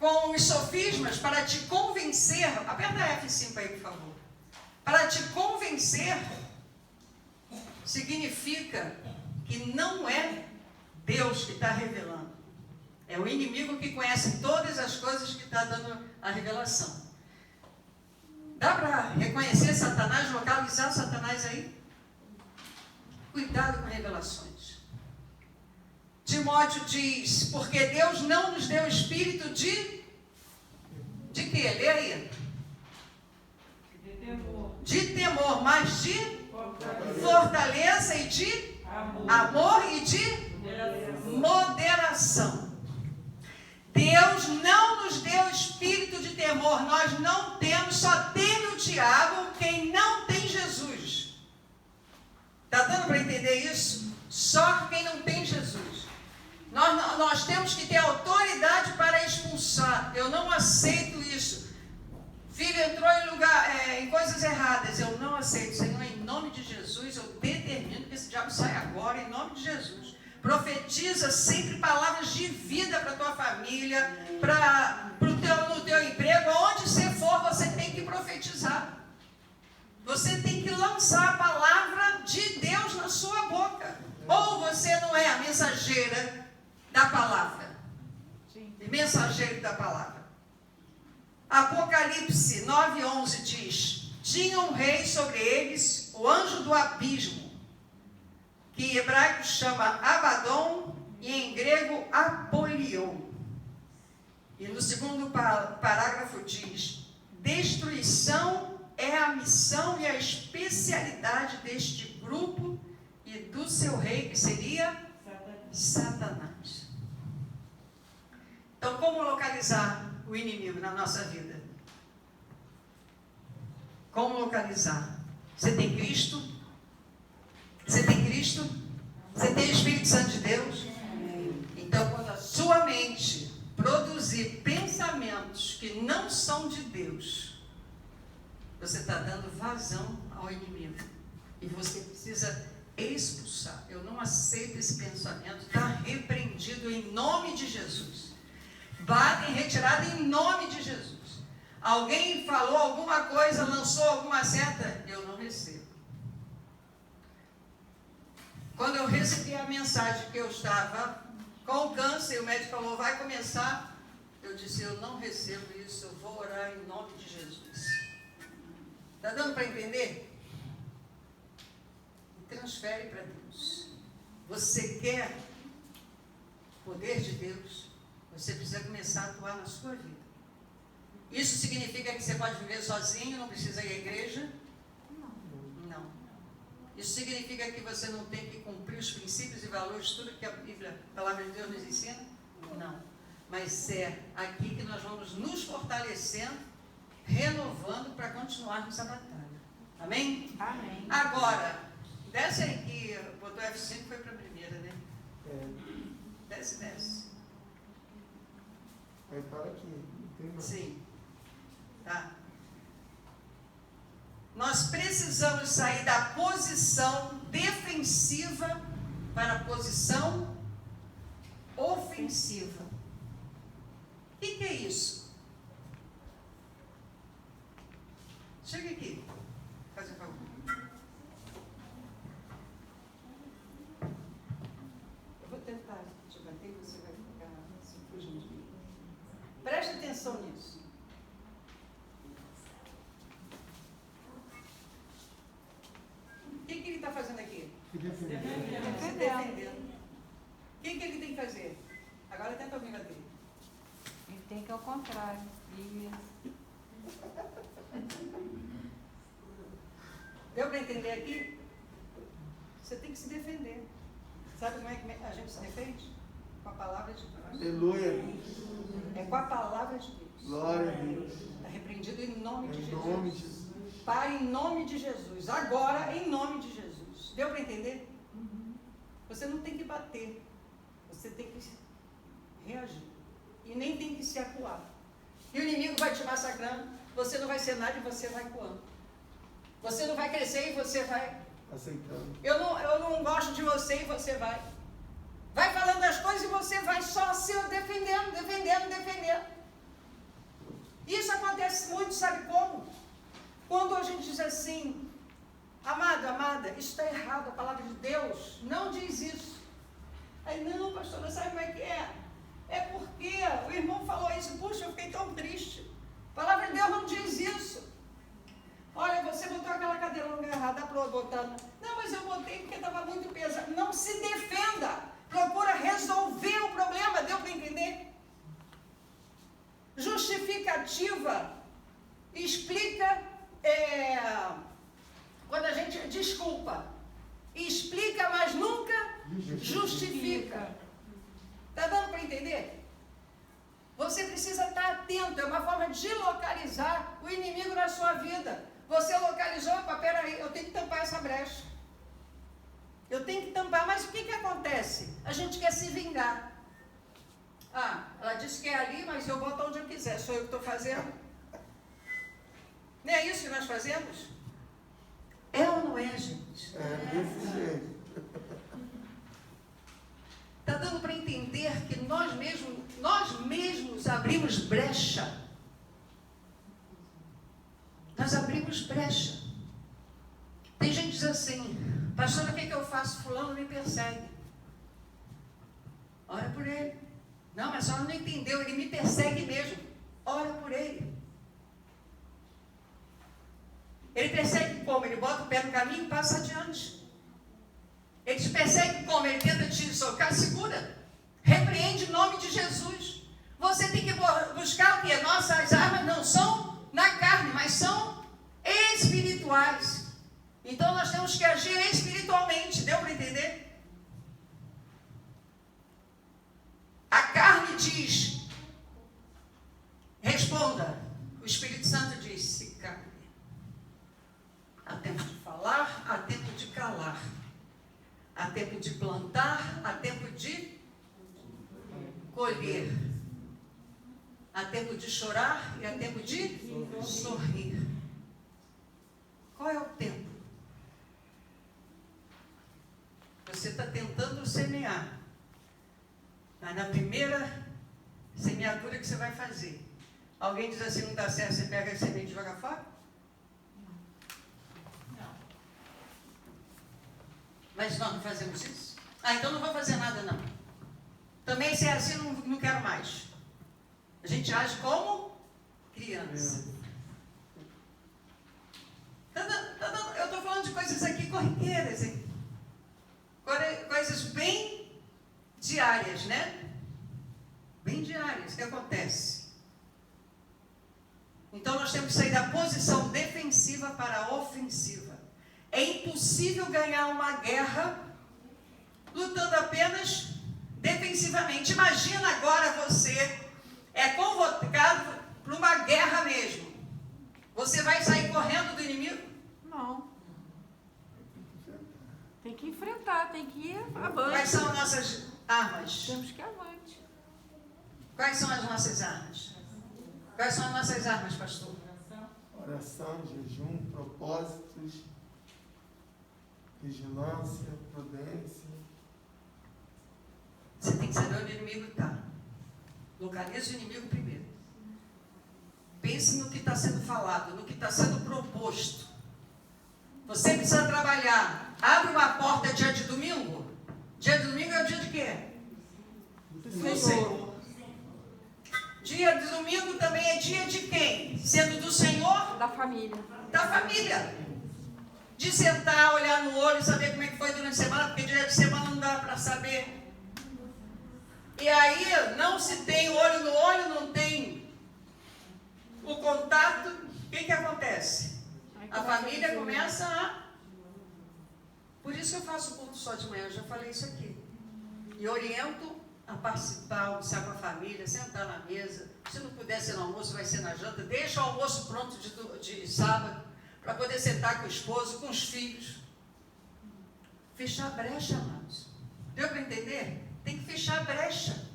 com os sofismas para te convencer, aperta F5 aí, por favor. Para te convencer, significa que não é Deus que está revelando. É o inimigo que conhece todas as coisas que está dando a revelação. Dá para reconhecer Satanás, localizar Satanás aí? Cuidado com revelações. Timóteo diz, porque Deus não nos deu espírito de quê? Lê aí. De temor, mas de fortaleza e de amor e de moderação. Deus não nos deu espírito de temor, nós não temos, só tem o diabo quem não tem Jesus. Está dando para entender isso? Só quem não tem Jesus. Nós temos que ter autoridade para expulsar. Eu não aceito isso. Filho entrou em coisas erradas. Eu não aceito. Senhor, em nome de Jesus, eu determino que esse diabo saia agora, em nome de Jesus. Profetiza sempre palavras de vida para a tua família, no teu emprego, aonde você for, você tem que profetizar. Você tem que lançar a palavra de Deus na sua boca. Ou você não é a mensageira da palavra. Sim. Mensageiro da palavra. Apocalipse 9:11 diz: tinha um rei sobre eles, o anjo do abismo, que em hebraico chama Abaddon e em grego Apolion. E no segundo parágrafo diz: destruição é a missão e a especialidade deste grupo e do seu rei, que seria Satanás. Então, como localizar o inimigo na nossa vida? Como localizar? Você tem Cristo? Você tem Cristo? Você tem o Espírito Santo de Deus? Então, quando a sua mente produzir pensamentos que não são de Deus, você está dando vazão ao inimigo. E você precisa expulsar. Eu não aceito esse pensamento. Está repreendido em nome de Jesus. Bate em retirada em nome de Jesus. Alguém falou alguma coisa, lançou alguma seta, eu não recebo. Quando eu recebi a mensagem que eu estava com câncer, o médico falou, vai começar. Eu disse, eu não recebo isso, eu vou orar em nome de Jesus. Está dando para entender? E transfere para Deus. Você quer o poder de Deus? Você precisa começar a atuar na sua vida. Isso significa que você pode viver sozinho, não precisa ir à igreja? Não. Isso significa que você não tem que cumprir os princípios e valores, tudo que a Bíblia, a palavra de Deus nos ensina? Não. Mas é aqui que nós vamos nos fortalecendo, renovando para continuarmos a batalha. Amém? Amém. Agora, desce aí que botou F5, foi para a primeira, né? Desce. Aí para aqui. Sim. Tá. Nós precisamos sair da posição defensiva para a posição ofensiva. O que é isso? Chega aqui. Faz um favor. Eu vou tentar te bater e você vai ficar se fugindo de mim. Preste atenção nisso. O que ele está fazendo aqui? Se defender. Se defendendo. O que ele tem que fazer? Agora tenta ouvir bater. Ele tem que ir ao contrário. Isso. Deu para entender aqui? Você tem que se defender. Sabe como é que a gente se defende? Com a palavra de Deus. Aleluia. É com a palavra de Deus. Glória a Deus. Está repreendido em nome de Em Jesus. nome de Jesus. Pai, em nome de Jesus. Agora, em nome de Jesus. Deu para entender? Você não tem que bater. Você tem que reagir. E nem tem que se acuar. E o inimigo vai te massacrando. Você não vai ser nada e você vai coando. Você não vai crescer e você vai... Aceitando. Eu não gosto de você e você vai. Vai falando as coisas e você vai só se defendendo, defendendo. Isso acontece muito, sabe como? Quando a gente diz assim, amado, amada, isso está errado, a palavra de Deus não diz isso. Aí, não, pastora, sabe como é que é? É porque o irmão falou isso, puxa, eu fiquei tão triste. A palavra de Deus não diz isso. Olha, você botou aquela cadeira no lugar errado, dá para botar. Não, mas eu botei porque estava muito pesado. Não se defenda. Procura resolver o problema, deu para entender? Justificativa explica, quando a gente desculpa, explica, mas nunca justifica. Está dando para entender? Você precisa estar atento, é uma forma de localizar o inimigo na sua vida. Você localizou, opa, peraí, eu tenho que tampar essa brecha. Eu tenho que tampar, mas o que acontece? A gente quer se vingar. Ah, ela disse que é ali, mas eu boto onde eu quiser, sou eu que estou fazendo. Não é isso que nós fazemos? É ou não é, gente? É desse jeito. Está dando para entender que nós mesmos abrimos brecha. Nós abrimos brecha. Tem gente que diz assim, pastora, o que eu faço? Fulano me persegue. Ora por ele. Não, mas a senhora não entendeu, ele me persegue mesmo. Ora por ele. Ele persegue como? Ele bota o pé no caminho e passa adiante. Ele te persegue como? Ele tenta te socar, segura. Repreende em nome de Jesus. Você tem que buscar o quê? Nossas armas não são na carne, mas são espirituais. Então nós temos que agir espiritualmente. Deu para entender? A carne diz, responda. O Espírito Santo diz, se cale. Há tempo de falar, há tempo de calar. Há tempo de plantar, há tempo de colher. Há tempo de chorar e há tempo de sorrir. Qual é o tempo? Você está tentando semear. Mas na primeira semeadura que você vai fazer, alguém diz assim, não dá certo, você pega a semente e joga fora? Não. Mas nós não fazemos isso? Ah, então não vou fazer nada não. Também se é assim, não quero mais. A gente age como criança. Eu estou falando de coisas aqui corriqueiras, hein? Coisas bem diárias, né? Bem diárias. O que acontece? Então nós temos que sair da posição defensiva para a ofensiva. É impossível ganhar uma guerra lutando apenas defensivamente. Imagina agora você é convocado para uma guerra mesmo. Você vai sair correndo do inimigo? Não. Tem que enfrentar, tem que ir avante. Quais são as nossas armas? Temos que ir avante. Quais são as nossas armas? Quais são as nossas armas, pastor? Oração, jejum, propósitos, vigilância, prudência. Você tem que saber onde o inimigo está. Localize o inimigo primeiro. Pense no que está sendo falado, no que está sendo proposto. Você precisa trabalhar. Abre uma porta dia de domingo. Dia de domingo é o dia de quê? Do Senhor. Dia de domingo também é dia de quem? Sendo do Senhor? Da família. Da família. De sentar, olhar no olho, saber como é que foi durante a semana, porque dia de semana não dá para saber. E aí, não se tem olho no olho, não tem o contato, o que acontece? A família começa a... Por isso eu faço culto só de manhã, eu já falei isso aqui. E oriento a participar, almoçar com a família, sentar na mesa. Se não puder ser no almoço, vai ser na janta. Deixa o almoço pronto de sábado, para poder sentar com o esposo, com os filhos. Fechar a brecha, amados. Deu para entender? Tem que fechar a brecha.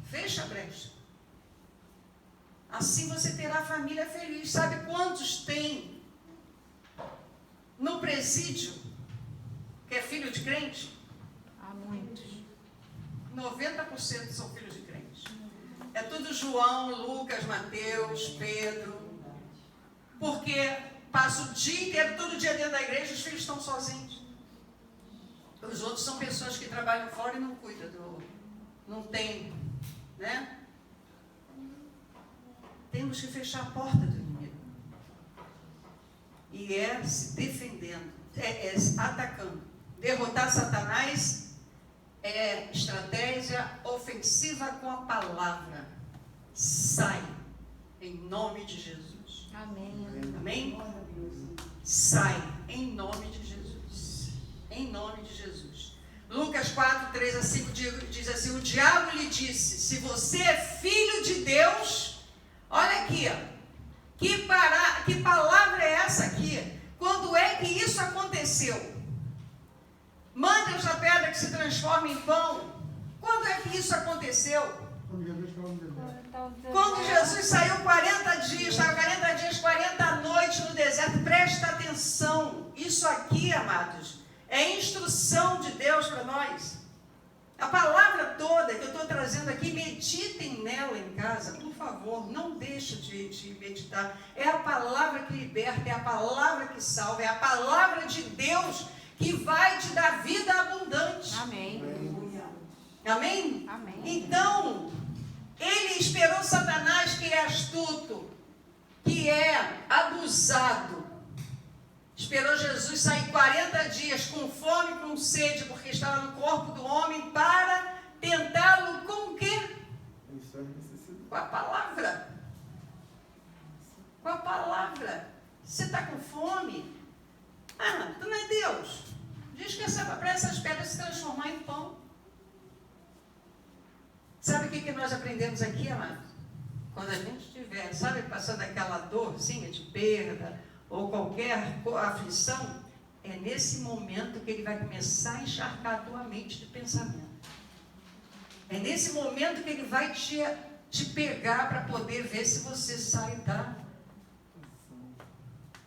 Fecha a brecha. Assim você terá a família feliz. Sabe quantos tem no presídio, que é filho de crente? Há muitos. 90% são filhos de crentes. É tudo João, Lucas, Mateus, Pedro. Porque passa o dia inteiro, todo dia dentro da igreja, os filhos estão sozinhos. Os outros são pessoas que trabalham fora e não cuidam não tem, né? Temos que fechar a porta do inimigo. E é se defendendo, é atacando. Derrotar Satanás é estratégia ofensiva com a palavra. Sai, em nome de Jesus. Amém. Amém? Sai, em nome de Jesus. Em nome de Jesus. Lucas 4, 3 a 5 diz assim: o diabo lhe disse: se você é filho de Deus, olha aqui, ó, que palavra é essa aqui? Quando é que isso aconteceu? Mande a pedra que se transforma em pão. Quando é que isso aconteceu? Quando Jesus saiu 40 dias, estava 40 dias, 40 noites no deserto. Presta atenção, isso aqui, amados, é instrução de Deus para nós. A palavra toda que eu estou trazendo aqui, meditem nela em casa, por favor, não deixe de meditar. É a palavra que liberta, é a palavra que salva, é a palavra de Deus que vai te dar vida abundante. Amém. Amém? Amém. Então, ele esperou Satanás, que é astuto, que é abusado. Esperou Jesus sair 40 dias com fome e com sede, porque estava no corpo do homem, para tentá-lo com o quê? Com a palavra. Com a palavra. Você está com fome? Ah, tu não é Deus. Diz que é para essas pedras se transformar em pão. Sabe o que nós aprendemos aqui, amado? Quando a gente estiver, sabe, passando aquela dor, sim, de perda, ou qualquer aflição, é nesse momento que ele vai começar a encharcar a tua mente de pensamento. É nesse momento que ele vai te pegar para poder ver se você sai da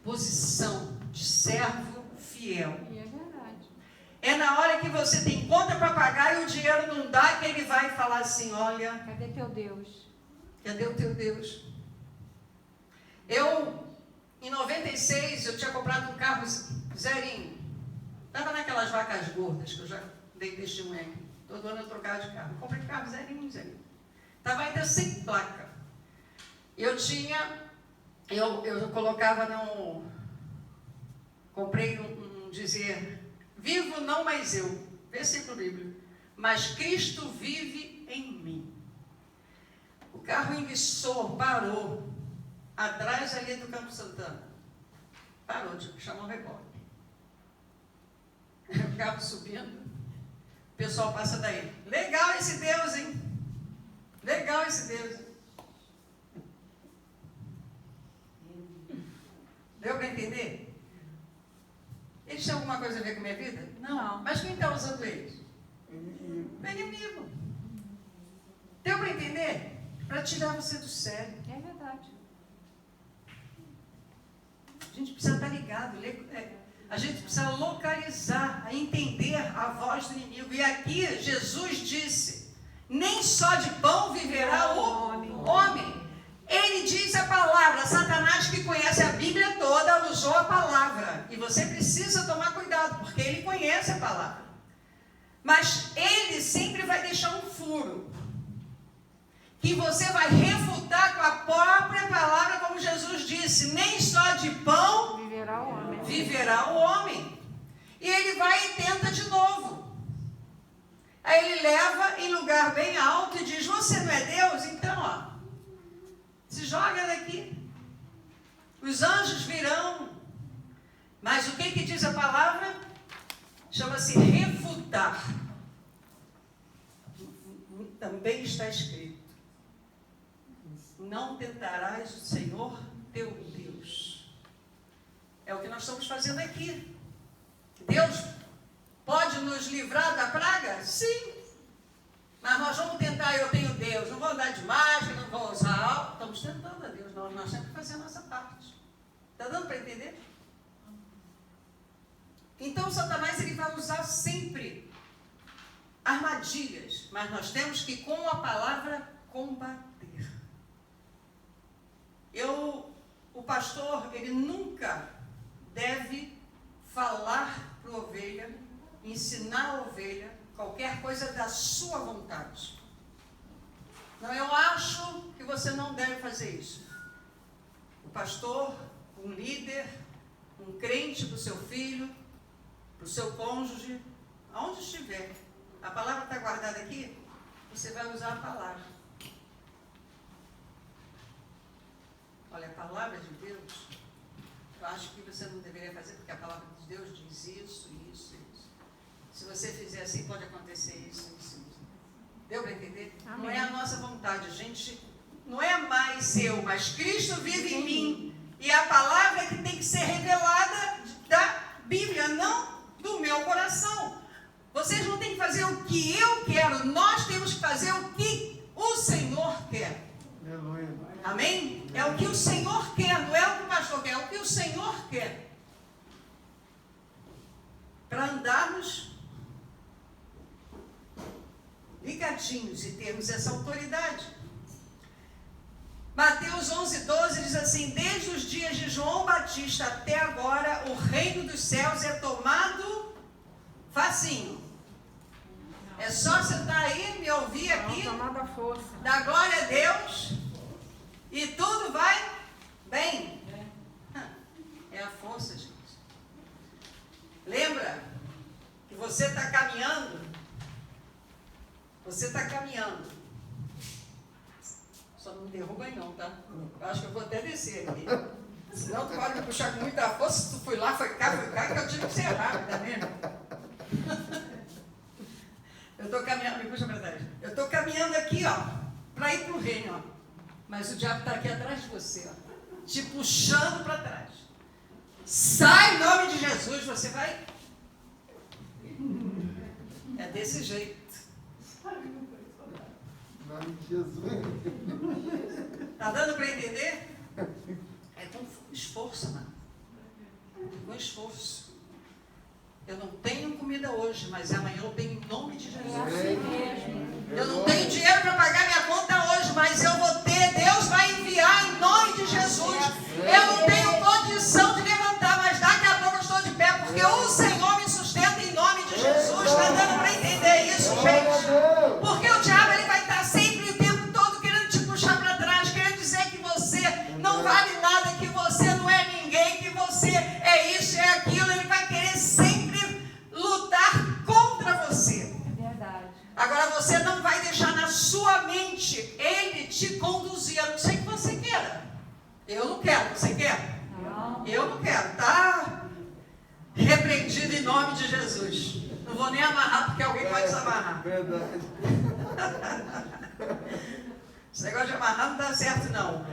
posição de servo fiel. E é verdade. É na hora que você tem conta para pagar e o dinheiro não dá, que ele vai falar assim: olha, Cadê teu Deus? cadê o teu Deus? Em 96, eu tinha comprado um carro zerinho. Estava naquelas vacas gordas, que eu já dei testemunho aqui. Todo ano eu trocava de carro. Comprei carro zerinho. Estava ainda sem placa. Eu colocava comprei um dizer: vivo não mais eu, versículo bíblico, mas Cristo vive em mim. O carro enguiçou, parou, atrás ali do Campo Santana. Parou, chamou o reboque. O carro subindo, o pessoal passa daí: legal esse Deus, hein? Legal esse Deus. Deu para entender? Eles têm alguma coisa a ver com a minha vida? Não. Mas quem está usando eles? O inimigo. Deu para entender? Para tirar você do sério. É verdade. A gente precisa estar ligado. A gente precisa localizar, entender a voz do inimigo. E aqui Jesus disse: nem só de pão viverá o homem. Ele diz a palavra. Satanás, que conhece a Bíblia toda, usou a palavra. E você precisa tomar cuidado, porque ele conhece a palavra. Mas ele sempre vai deixar um furo, que você vai refutar com a própria palavra, como Jesus disse: nem só de pão Viverá o homem. viverá o homem. E ele vai e tenta de novo. Aí ele leva em lugar bem alto e diz: você não é Deus? Então, ó, se joga daqui. Os anjos virão. Mas o que diz a palavra? Chama-se refutar. Também está escrito: não tentarás o Senhor teu Deus. É o que nós estamos fazendo aqui. Deus pode nos livrar da praga? Sim. Mas nós vamos tentar: eu tenho Deus, não vou andar de máscara, não vou usar álcool. Estamos tentando a Deus, nós temos que fazer a nossa parte. Está dando para entender? Então Satanás, ele vai usar sempre armadilhas, mas nós temos que, com a palavra, combater. O pastor, ele nunca deve falar para a ovelha, ensinar a ovelha qualquer coisa da sua vontade. Não, eu acho que você não deve fazer isso. O pastor, um líder, um crente para o seu filho, para o seu cônjuge, aonde estiver, a palavra está guardada aqui, você vai usar a palavra. Olha, a palavra de Deus, eu acho que você não deveria fazer, porque a palavra de Deus diz isso. Se você fizer assim, pode acontecer isso. Deu para entender? Amém. Não é a nossa vontade, gente. Não é mais eu, mas Cristo vive em mim. E a palavra é que tem que ser revelada da Bíblia, não do meu coração. Vocês não têm que fazer o que eu quero, nós temos que fazer o que o Senhor quer. Aleluia. Amém? É o que o Senhor quer, não é o que o pastor quer, é o que o Senhor quer. Para andarmos ligadinhos e termos essa autoridade. Mateus 11:12 diz assim: desde os dias de João Batista até agora, o reino dos céus é tomado facinho. É só sentar aí, me ouvir aqui, dar glória a Deus, e tudo vai bem. É a força, gente. Lembra que você está caminhando. Você está caminhando. Só não me derruba aí não, tá? Eu acho que eu vou até descer aqui. Senão tu pode me puxar com muita força. Se tu foi lá, foi cá, que eu tive que ser rápido, tá vendo? Eu estou caminhando, me puxa para trás. Eu estou caminhando aqui, ó, para ir para o reino, ó. Mas o diabo está aqui atrás de você, ó, te puxando para trás. Sai em nome de Jesus, você vai. É desse jeito. Em nome de Jesus. Está dando para entender? É com esforço, mano. Com esforço. Eu não tenho comida hoje, mas amanhã eu tenho em nome de Jesus. Eu não tenho dinheiro para pagar minha conta hoje, mas eu vou ter. Deus vai enviar em nome de Jesus. Eu não tenho condição de levantar, mas daqui a pouco eu estou de pé, porque o Senhor me sustenta em nome de Jesus. Está dando para entender isso, gente? Porque o diabo ele vai estar sempre o tempo todo querendo te puxar para trás, querendo dizer que você não vale nada, que você não é ninguém, que você é isso, é aquilo. Ele vai querer sempre lutar contra você. É verdade. Agora você não vai deixar na sua mente ele te conduzir, a não ser que você queira. Eu não quero, você quer? Não. Eu não quero, tá? Repreendido em nome de Jesus. Não vou nem amarrar, porque alguém pode desamarrar. Verdade. Esse negócio de amarrar não dá certo, não.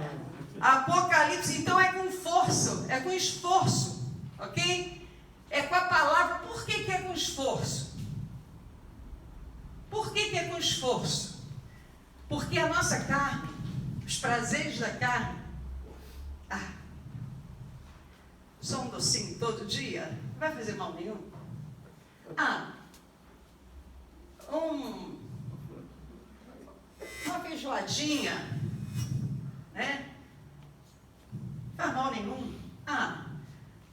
Apocalipse, então, é com força, é com esforço, ok? É com a palavra. Por que é com esforço? Por que é com esforço? Porque a nossa carne, os prazeres da carne, só um docinho todo dia, não vai fazer mal nenhum. Uma feijoadinha, né? Não faz mal nenhum.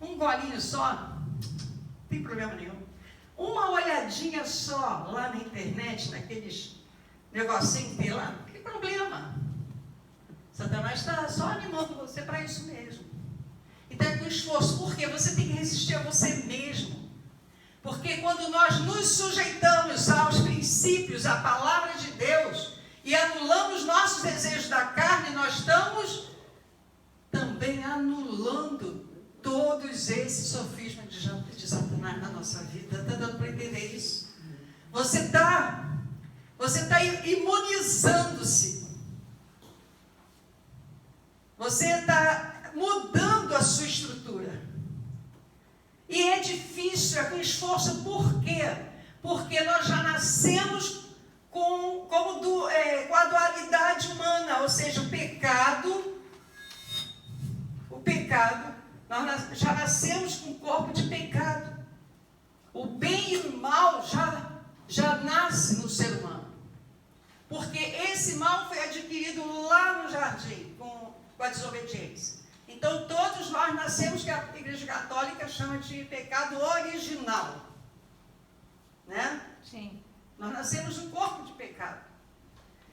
Um golinho só, não tem problema nenhum. Uma olhadinha só lá na internet, naqueles negocinhos que tem lá, não tem problema. Satanás está só animando você para isso mesmo. Então é com esforço, porque você tem que resistir a você mesmo. Porque quando nós nos sujeitamos aos princípios, à palavra de Deus, e anulamos nossos desejos da carne, nós estamos também anulando todos esses sofismas de Satanás na nossa vida. Está dando para entender isso? Você está imunizando-se. Você está mudando a sua estrutura. E é difícil, é com esforço. Por quê? Porque nós já nascemos com a dualidade humana, ou seja, o pecado, nós já nascemos com um corpo de pecado. O bem e o mal já nasce no ser humano. Porque esse mal foi adquirido lá no jardim, com a desobediência. Então, todos nós nascemos, que a Igreja Católica chama de pecado original. Né? Sim. Nós nascemos no corpo de pecado.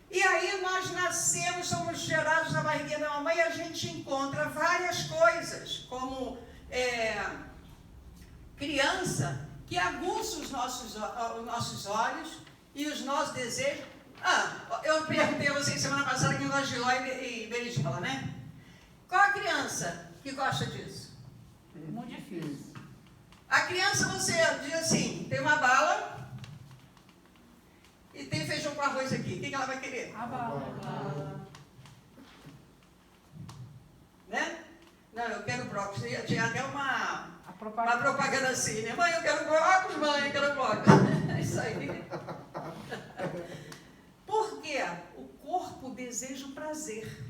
E aí nós nascemos, somos gerados na barriguinha da mamãe e a gente encontra várias coisas, como criança, que aguça os nossos olhos e os nossos desejos. Eu perguntei a vocês semana passada quem gosta de ló e berinjela, né? Qual a criança que gosta disso? Muito difícil. A criança, você diz assim, tem uma bala e tem feijão com arroz aqui. O que ela vai querer? A bala. Né? Não, eu quero brócolis. Tinha até uma propaganda. propaganda assim, né? Mãe, eu quero brócolis, mãe, eu quero brócolis. É isso aí. Por quê? O corpo deseja o prazer.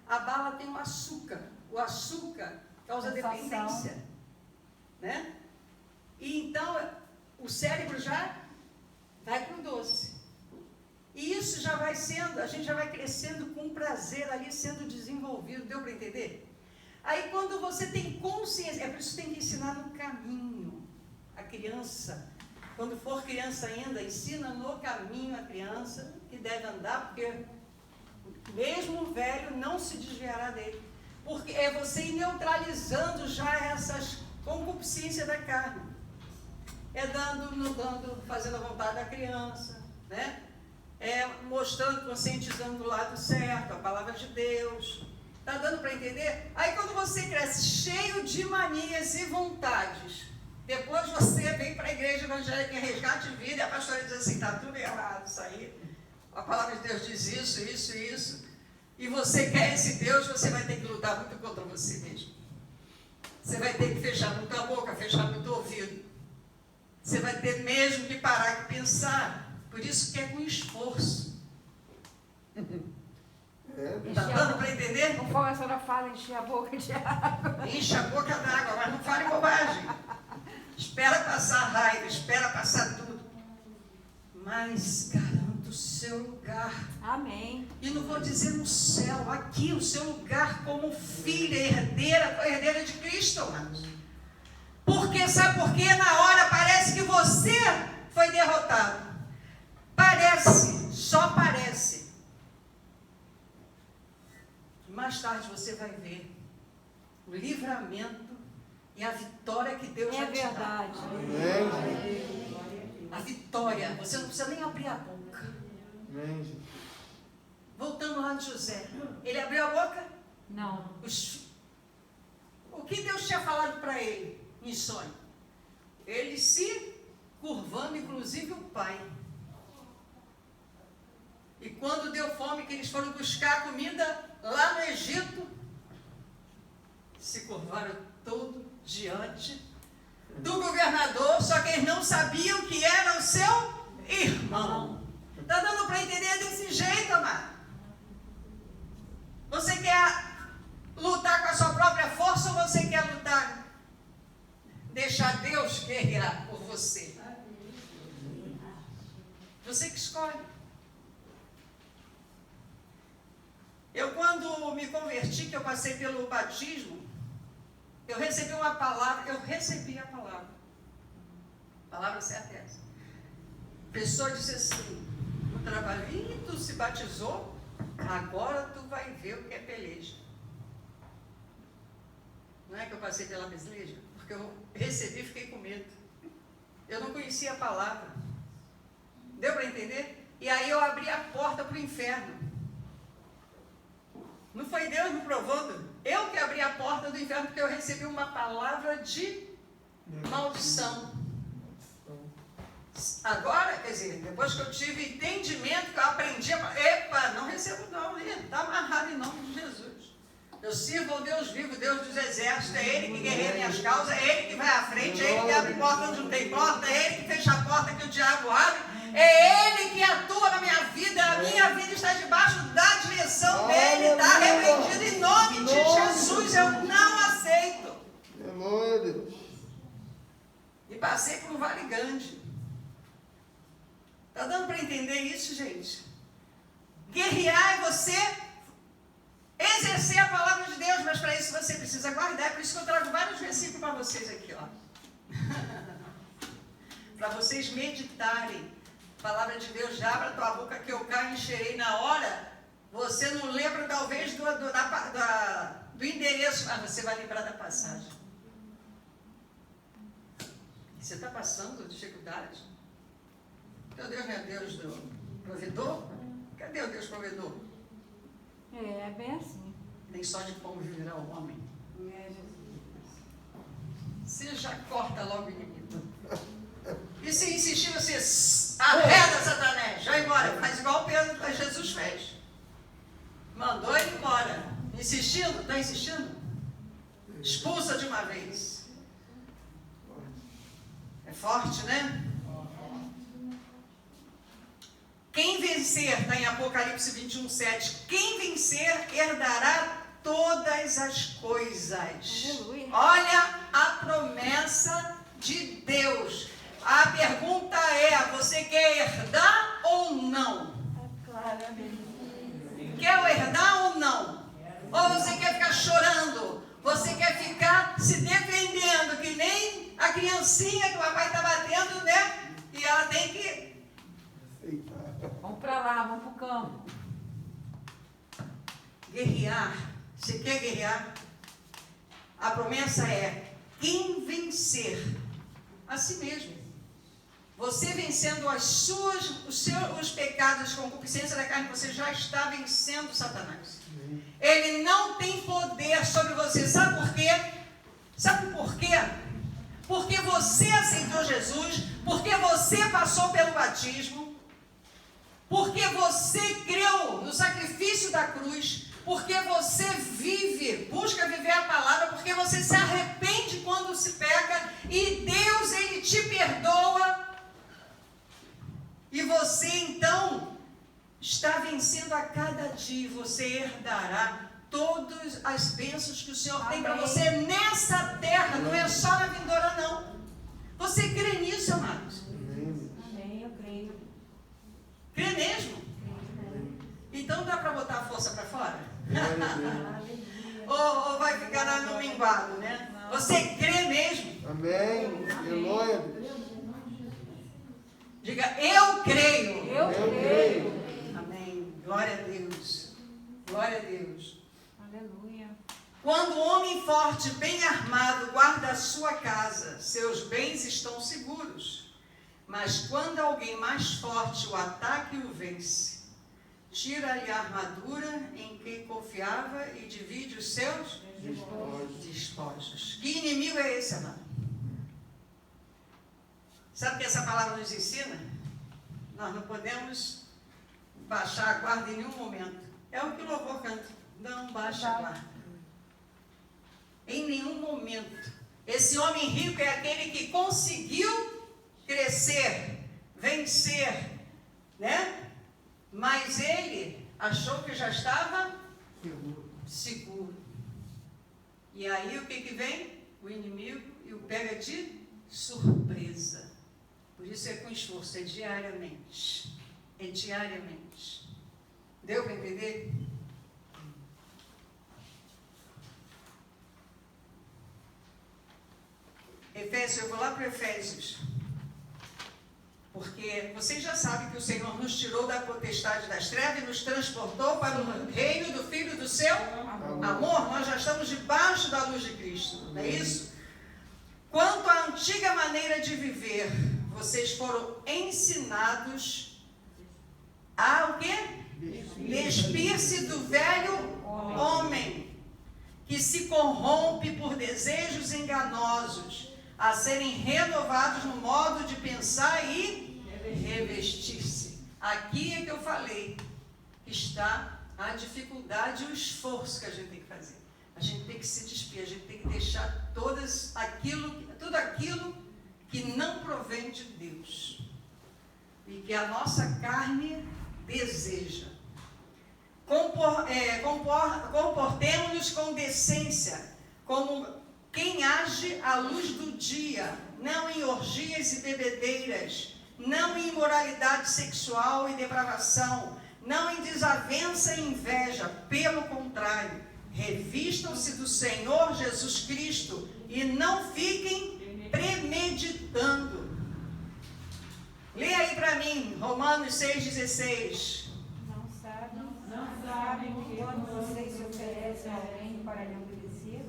A bala tem o açúcar. O açúcar causa dependência. Né? E então, o cérebro já vai para o doce. E isso já vai sendo, a gente já vai crescendo com prazer ali sendo desenvolvido. Deu para entender? Aí quando você tem consciência, é por isso que tem que ensinar no caminho. A criança, quando for criança ainda, ensina no caminho a criança que deve andar, porque mesmo o velho não se desviará dele. Porque é você ir neutralizando já essas concupiscências da carne. É dando, não dando, fazendo a vontade da criança, né? É mostrando, conscientizando do lado certo, a palavra de Deus. Está dando para entender? Aí quando você cresce cheio de manias e vontades, depois você vem para a igreja evangélica em resgate de vida e a pastora diz assim, está tudo errado isso aí. A palavra de Deus diz isso, isso e isso. E você quer esse Deus, você vai ter que lutar muito contra você mesmo. Você vai ter que fechar muito a boca, fechar muito o ouvido. Você vai ter mesmo que parar e pensar. Por isso que é com esforço. Está dando para entender? Conforme a senhora fala, encher a boca de água. Enche a boca d'água, mas não fale bobagem. Espera passar raiva, espera passar tudo. Mas garanta o seu lugar. Amém. E não vou dizer no céu, aqui o seu lugar como filha, herdeira de Cristo, amados. Porque, sabe por quê? Na hora parece que você foi derrotado. Parece, só parece. Mais tarde você vai ver o livramento e a vitória que Deus vai te dar. É verdade. A vitória, você não precisa nem abrir a boca. Voltando lá de José, ele abriu a boca? Não. O que Deus tinha falado para ele em sonho? Ele se curvando, inclusive o pai. E quando deu fome, que eles foram buscar comida lá no Egito, se curvaram todo diante do governador, só que eles não sabiam que era o seu irmão. Está dando para entender desse jeito, amado? Você quer lutar com a sua própria força ou você quer lutar? Deixar Deus guerrear por você. Você que escolhe. Eu, quando me converti, que eu passei pelo batismo, eu recebi uma palavra, palavra certa é essa. A pessoa disse assim, no trabalho, tu se batizou, agora tu vai ver o que é peleja. Não é que eu passei pela peleja? Porque eu recebi e fiquei com medo. Eu não conhecia a palavra. Deu para entender? E aí eu abri a porta para o inferno. Não foi Deus me provando. Eu que abri a porta do inferno porque eu recebi uma palavra de maldição. Agora, quer dizer, depois que eu tive entendimento, que eu aprendi não recebo não, está amarrado em nome de Jesus. Eu sirvo ao Deus vivo, Deus dos exércitos, é Ele que guerreia minhas causas, é Ele que vai à frente, é Ele que abre porta onde não tem porta, é Ele que fecha a porta que o diabo abre, é Ele que atua na minha vida, a minha vida está debaixo da direção dEle, está repreendido em nome de Jesus, eu não aceito. Glória a Deus. E passei por um vale grande. Está dando para entender isso, gente? Guerrear é você exercer a palavra de Deus, mas para isso você precisa guardar. É por isso que eu trago vários versículos para vocês aqui, ó. Para vocês meditarem. A palavra de Deus, já abra tua boca que eu caio e encherei na hora. Você não lembra talvez do endereço, mas você vai lembrar da passagem. Você está passando dificuldade? Teu Deus não é Deus do provedor? Cadê o Deus provedor? É bem assim. Nem só de pão viverá o homem. É, Jesus. Você já corta logo o inimigo. E se insistir, você arreda Satanás, já embora. Faz igual Pedro, Jesus fez. Mandou ele embora. Insistindo, está insistindo? Expulsa de uma vez. É forte, né? Quem vencer, está em Apocalipse 21, 7. Quem vencer herdará todas as coisas. Aleluia. Olha a promessa de Deus. A pergunta é: você quer herdar ou não? Claramente. Quer herdar ou não? Ou você quer ficar chorando? Você quer ficar se defendendo, que nem a criancinha que o papai está batendo, né? E ela tem que... Vamos para lá, vamos para o campo. Guerrear. Você quer guerrear? A promessa é: quem vencer a si mesmo. Você vencendo os pecados, concupiscência da carne, você já está vencendo Satanás. Ele não tem poder sobre você. Sabe por quê? Sabe por quê? Porque você aceitou Jesus, porque você passou pelo batismo, porque você creu no sacrifício da cruz, porque você busca viver a palavra, porque você se arrepende quando se peca e Deus, Ele te perdoa. E você então está vencendo a cada dia. Você herdará todas as bênçãos que o Senhor tem para você nessa terra. Não é só na vindoura, não. Você crê nisso, amados? Amém, eu creio. Crê mesmo? Então dá para botar a força para fora? ou vai ficar no minguado, né? Você crê mesmo? Amém. Aleluia. Diga: eu creio. Eu creio. Amém. Glória a Deus. Glória a Deus. Aleluia. Quando o homem forte, bem armado, guarda a sua casa, seus bens estão seguros. Mas quando alguém mais forte o ataca e o vence, tira-lhe a armadura em que confiava e divide os seus despojos. Que inimigo é esse, amado? Sabe o que essa palavra nos ensina? Nós não podemos baixar a guarda em nenhum momento. É o que o louvor canta. Não baixa a guarda. Em nenhum momento. Esse homem rico é aquele que conseguiu crescer, vencer, né? Mas ele achou que já estava seguro. E aí o que vem? O inimigo e o pega de surpresa. Por isso é com esforço, é diariamente. É diariamente. Deu para entender? Efésios, eu vou lá para Efésios. Porque vocês já sabem que o Senhor nos tirou da potestade das trevas e nos transportou para o reino do Filho do seu amor. Nós já estamos debaixo da luz de Cristo, não é isso? Quanto à antiga maneira de viver, vocês foram ensinados a o quê? Despir-se do velho homem, que se corrompe por desejos enganosos, a serem renovados no modo de pensar e revestir-se. Aqui é que eu falei que está a dificuldade e o esforço que a gente tem que fazer. A gente tem que se despir, a gente tem que deixar tudo aquilo que não provém de Deus e que a nossa carne deseja. Comportemo-nos com decência, como quem age à luz do dia, não em orgias e bebedeiras, não em imoralidade sexual e depravação, não em desavença e inveja, pelo contrário, revistam-se do Senhor Jesus Cristo e não fiquem premeditando. Lê aí para mim, Romanos 6,16. Não sabem que quando vocês se oferecem a alguém para lhe obedecer,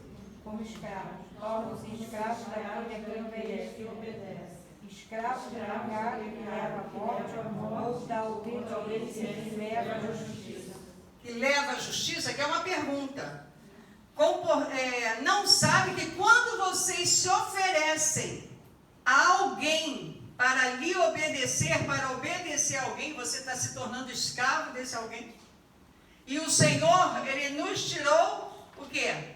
como escravos, tornam-se escravos daquele que obedece. Escravos do pecado que leva à morte, ou da obediência que leva à justiça. Que leva à justiça, que é uma pergunta. Não sabe que quando vocês se oferecem a alguém para lhe obedecer, para obedecer a alguém, você está se tornando escravo desse alguém. E o Senhor, Ele nos tirou o quê?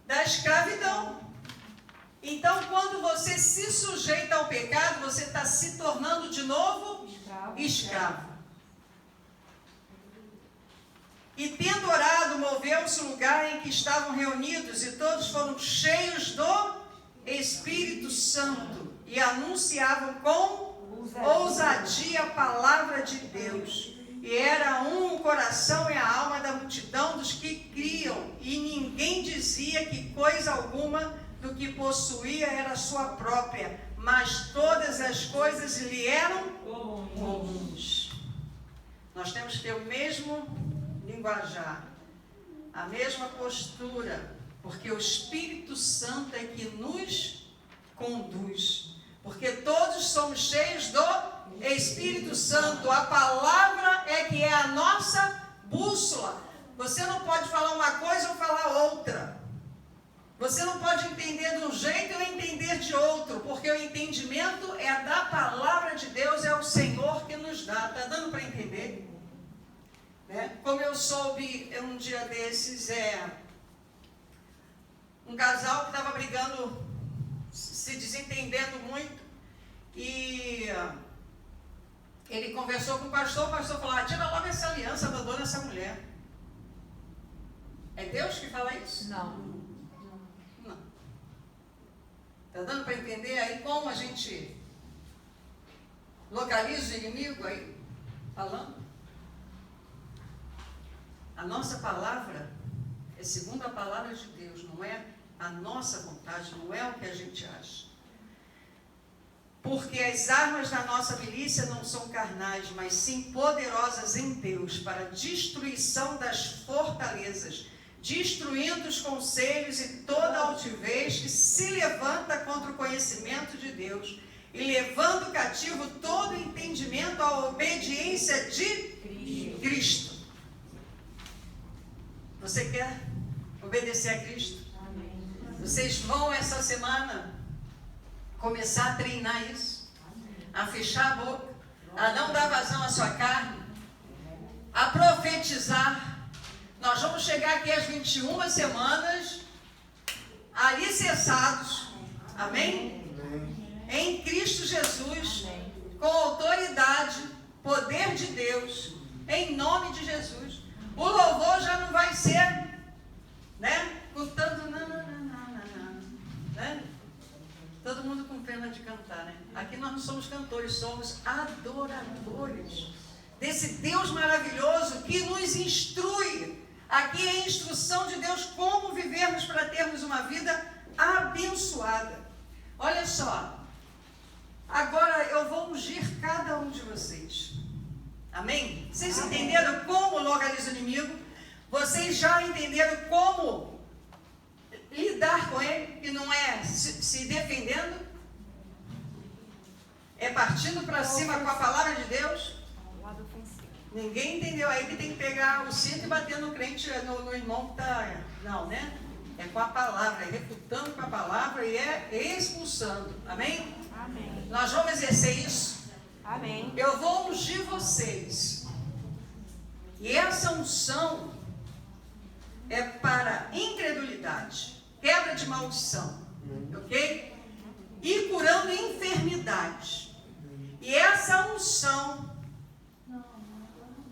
Da escravidão. Então, quando você se sujeita ao pecado, você está se tornando de novo escravo. E tendo orado, moveu-se o lugar em que estavam reunidos, e todos foram cheios do Espírito Santo, e anunciavam com ousadia a palavra de Deus. E era um o coração e a alma da multidão dos que criam, e ninguém dizia que coisa alguma do que possuía era sua própria, mas todas as coisas lhe eram comuns. Nós temos que ter o mesmo linguajar, a mesma postura, porque o Espírito Santo é que nos conduz, porque todos somos cheios do Espírito Santo. A palavra é que é a nossa bússola. Você não pode falar uma coisa ou falar outra. Você não pode entender de um jeito ou entender de outro, porque o entendimento é da palavra de Deus, é o Senhor que nos dá. Está dando para entender? Como eu soube um dia desses, um casal que estava brigando, se desentendendo muito, e ele conversou com o pastor falou, tira logo essa aliança, abandona essa mulher. É Deus que fala isso? Não. Está dando para entender aí como a gente localiza o inimigo aí, falando? A nossa palavra é segundo a palavra de Deus, não é a nossa vontade, não é o que a gente acha. Porque as armas da nossa milícia não são carnais, mas sim poderosas em Deus, para a destruição das fortalezas, destruindo os conselhos e toda altivez que se levanta contra o conhecimento de Deus, e levando cativo todo entendimento à obediência de Cristo. Você quer obedecer a Cristo? Amém. Vocês vão essa semana começar a treinar isso, a fechar a boca, a não dar vazão à sua carne, a profetizar. Nós vamos chegar aqui às 21 semanas alicerçados, amém? Em Cristo Jesus, com autoridade, poder de Deus, em nome de Jesus. O louvor já não vai ser, com tanto né? Todo mundo com pena de cantar, né? Aqui nós não somos cantores, somos adoradores desse Deus maravilhoso que nos instrui. Aqui é a instrução de Deus como vivermos para termos uma vida abençoada. Olha só, agora eu vou ungir cada um de vocês. Amém? Vocês entenderam como localiza o inimigo? Vocês já entenderam como lidar com ele, que não é se defendendo? É partindo para cima com a palavra de Deus? Ninguém entendeu aí que tem que pegar o cinto e bater no crente, no irmão que está... Não, né? É com a palavra, é refutando com a palavra e é expulsando. Amém? Amém. Nós vamos exercer isso? Amém. Eu vou ungir vocês. E essa unção é para incredulidade, quebra de maldição, ok? E curando enfermidades. E essa unção,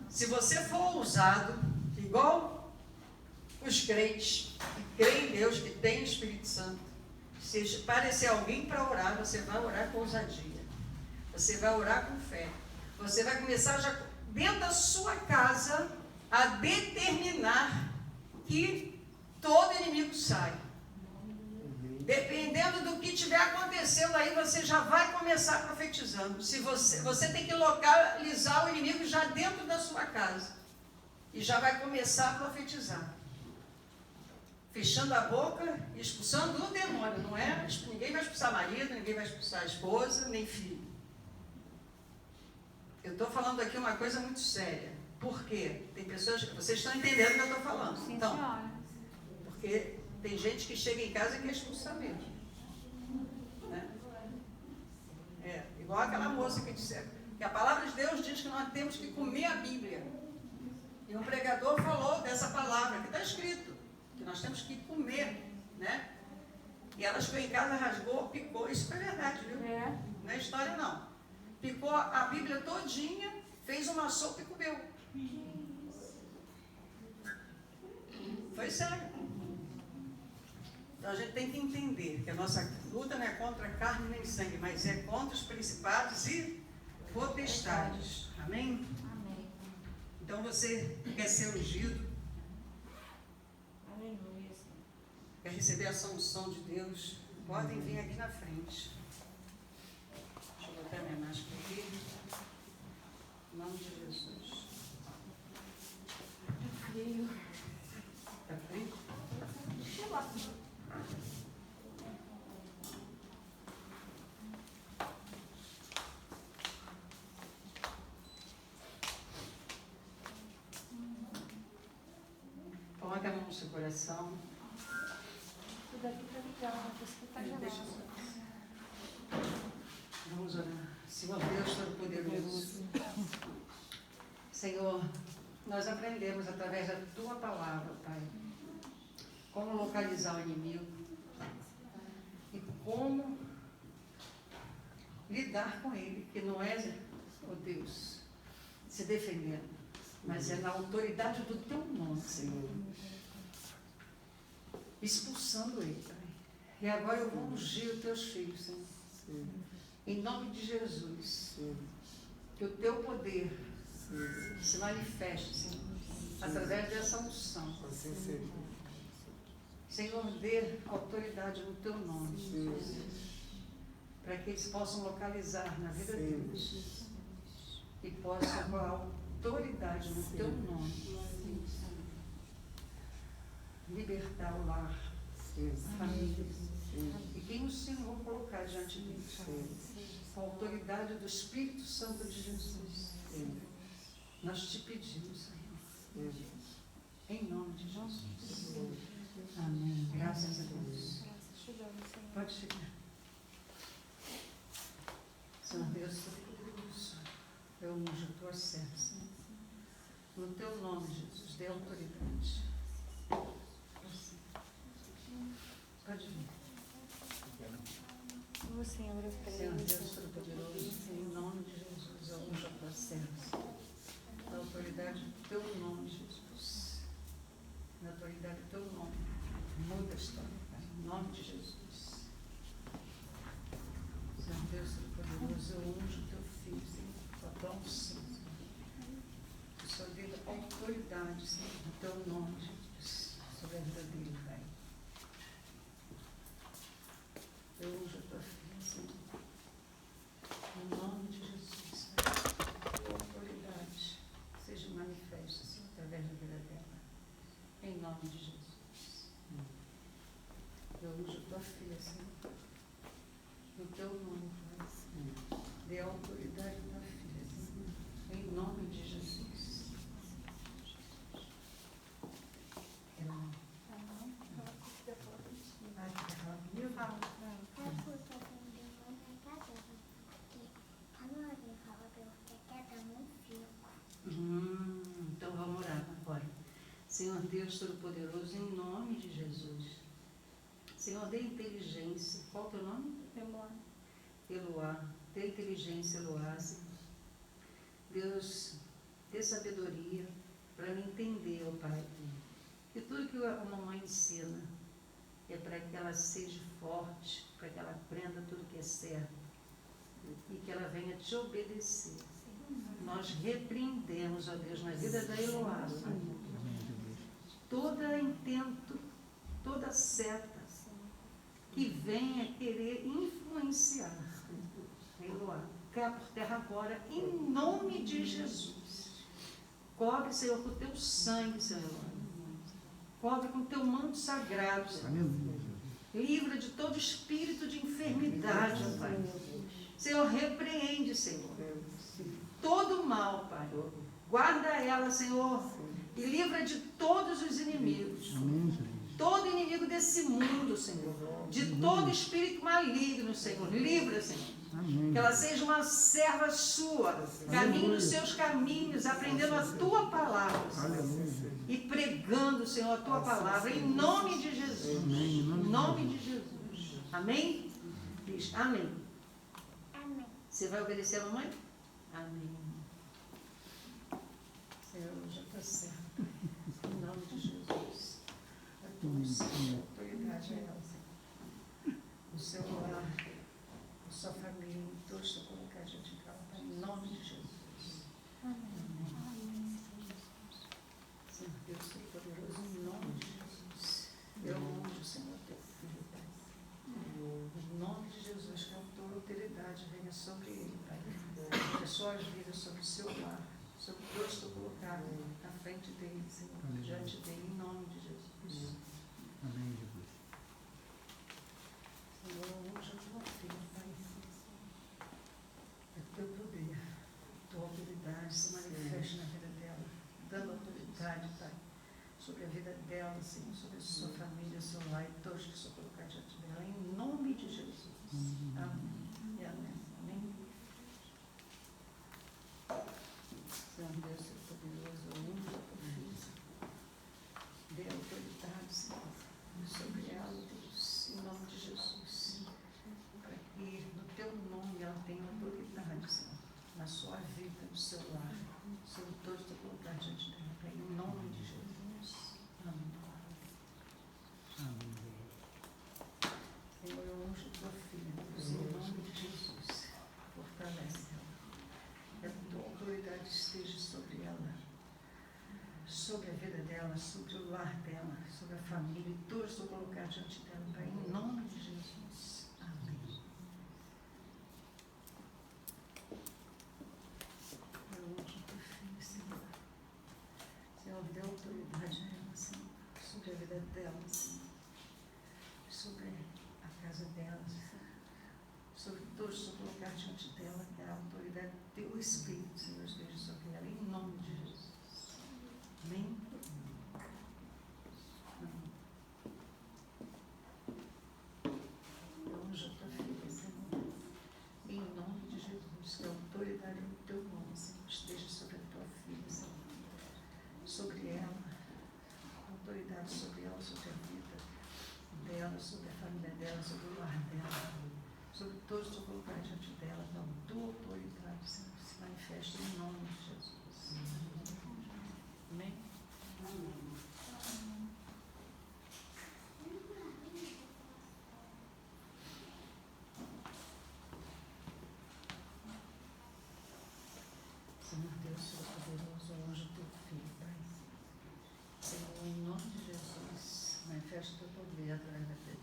se você for ousado, igual os crentes que creem em Deus, que tem o Espírito Santo, se parecer alguém para orar, você vai orar com ousadia. Você vai orar com fé. Você vai começar já dentro da sua casa a determinar que todo inimigo sai. Dependendo do que estiver acontecendo aí, você já vai começar profetizando. Se você tem que localizar o inimigo já dentro da sua casa. E já vai começar a profetizar. Fechando a boca e expulsando o demônio. Não é? Ninguém vai expulsar marido, ninguém vai expulsar esposa, nem filho. Eu estou falando aqui uma coisa muito séria. Por quê? Tem pessoas... Vocês estão entendendo o que eu estou falando. Sim, então, senhora. Porque tem gente que chega em casa e quer expulsar mesmo. Né? Igual aquela moça que disse que a palavra de Deus diz que nós temos que comer a Bíblia. E um pregador falou dessa palavra, que está escrito, que nós temos que comer, né? E ela chegou em casa, rasgou, picou, isso foi verdade, viu? Não é história não. Picou a Bíblia todinha, fez uma sopa e comeu. Foi sério. Então a gente tem que entender que a nossa luta não é contra carne nem sangue, mas é contra os principados e potestades. Amém? Amém. Então você quer ser ungido, Aleluia. quer receber a unção de Deus, podem vir aqui na frente. Deixa eu botar minha máscara aqui. Em nome de Jesus. Tá frio. Está frio? Coloque a mão no seu coração. Tudo aqui tá legal, mas isso tá Deixa gelado. Vamos orar. Senhor Deus Todo-Poderoso. Senhor, nós aprendemos através da Tua palavra, Pai, como localizar o inimigo e como lidar com ele, que não é, oh Deus, se defendendo, mas é na autoridade do Teu nome, Senhor. Expulsando ele, Pai. E agora eu vou ungir os Teus filhos, Senhor. Em nome de Jesus. Que o Teu poder se manifeste, Senhor, através dessa unção. Senhor, dê autoridade no Teu nome, para que eles possam localizar na vida deles e possam, com a autoridade no Teu nome, libertar o lar, a família. E quem o Senhor colocar diante deles, com a autoridade do Espírito Santo de Jesus, nós te pedimos, Senhor, em nome de Jesus. Amém. Graças a Deus. Pode chegar. Senhor Deus, eu unjo a tua serva, Senhor. No teu nome, Jesus, dê autoridade. Pode vir. O Senhor, eu creio. Senhor Deus Todo-Poderoso, em nome de Jesus, eu unjo a tua serva. Na autoridade do teu nome, Jesus. Na autoridade do teu nome. Muda a história, Pai. Em nome de Jesus. Senhor Deus Todo-Poderoso, eu unjo o teu filho, Senhor, com a tua unção, Senhor. O Senhor dê autoridade, Senhor, no teu nome, Jesus, sobre a vida dele, Pai. Eu unjo a tua filha, Senhor. Em nome de Jesus, Pai. Tua autoridade seja manifesta, Senhor, através da vida dela. Em nome de Jesus. Eu uso tua filha, Senhor, no teu nome, Pai. Dê a autoridade da filha, Senhor, em nome de Jesus. Então vamos orar agora. Senhor Deus Todo-Poderoso, em nome de Jesus. Senhor, dê inteligência. Qual é o teu nome? Eloá. Dê inteligência, Eloá, Senhor. Deus, dê sabedoria para me entender, ó Pai. Que tudo que a mamãe ensina é para que ela seja forte, para que ela aprenda tudo que é certo. e que ela venha te obedecer. Nós repreendemos, ó Deus, na vida da Eloá, todo intento, toda seta que venha querer influenciar a Eloá. Cai por terra agora, em nome de Jesus. Cobre, Senhor, com o teu sangue, Senhor. Cobre com o teu manto sagrado, Senhor. Livra de todo espírito de enfermidade, ó Pai. Senhor, repreende, Senhor, todo mal, Pai. Guarda ela, Senhor, e livra de todos os inimigos. Todo inimigo desse mundo, Senhor. De todo espírito maligno, Senhor. Livra, Senhor. Que ela seja uma serva sua, caminhe nos seus caminhos, aprendendo a tua palavra, Senhor, e pregando, Senhor, a tua palavra, em nome de Jesus. Em nome de Jesus. Amém? Diz amém. Você vai obedecer a mamãe? Amém. Senhor, já está certo. Em nome de Jesus. A tua autoridade é ela, Senhor. O seu lar, a sua família, todos estão colocados diante de ela, em nome de Jesus. Amém. Senhor Deus, Senhor poderoso, em nome de Jesus. Eu amo, Senhor, teu filho, Pai. Em nome de Jesus, que a tua autoridade venha sobre ele, Pai. Sobre as suas vidas, sobre o seu lar, sobre todos que estão colocados na frente dele, Senhor, diante dele, em nome de Jesus. Amém, Jesus. Senhor, hoje a tua filha, Pai. É o teu poder, a tua autoridade se manifeste na vida dela, dando autoridade, Pai, sobre a vida dela, Senhor, sobre a sua família, o seu lar e todos que estão colocados diante dela, em nome de Jesus. Amém. E amém. Amém. Senhor Deus, Senhor poderoso, eu amo a tua filha. Dê autoridade, Senhor, sobre ela, Deus, em nome de Jesus. Para que no teu nome ela tenha autoridade, Senhor, na sua vida, no seu lar, sobre todos que estão colocados diante dela, Pai, em nome de Jesus. Amém. Amém. Senhor, eu unjo tua filha, Deus, em nome de Jesus. Fortalece ela. Que a tua autoridade esteja sobre ela, sobre a vida dela, sobre o lar dela, sobre a família, e todos estão colocados diante dela, Pai, em nome de Jesus. Amém. Eu unjo tua filha, Senhor. Senhor, dê autoridade a ela, Senhor, sobre a vida dela, Senhor, sobre a casa dela, sobre todos que estão colocados diante dela, que a autoridade do teu Espírito, Senhor, esteja sobre ela, em nome de Jesus. Amém? Eu unjo a tua filha, Senhor, em nome de Jesus, que a autoridade do teu nome, Senhor, esteja sobre a tua filha, Senhor, sobre ela, a autoridade sobre ela, sobre a vida dela, sobre a família dela, sobre o lar dela, sobre todos que estão colocados diante dela, que a tua autoridade, Senhor, se manifesta em nome de Jesus. Amém? Senhor Deus, Senhor poderoso, eu unjo teu filho, Pai. Senhor, em nome de Jesus, manifesta o teu poder através da vida.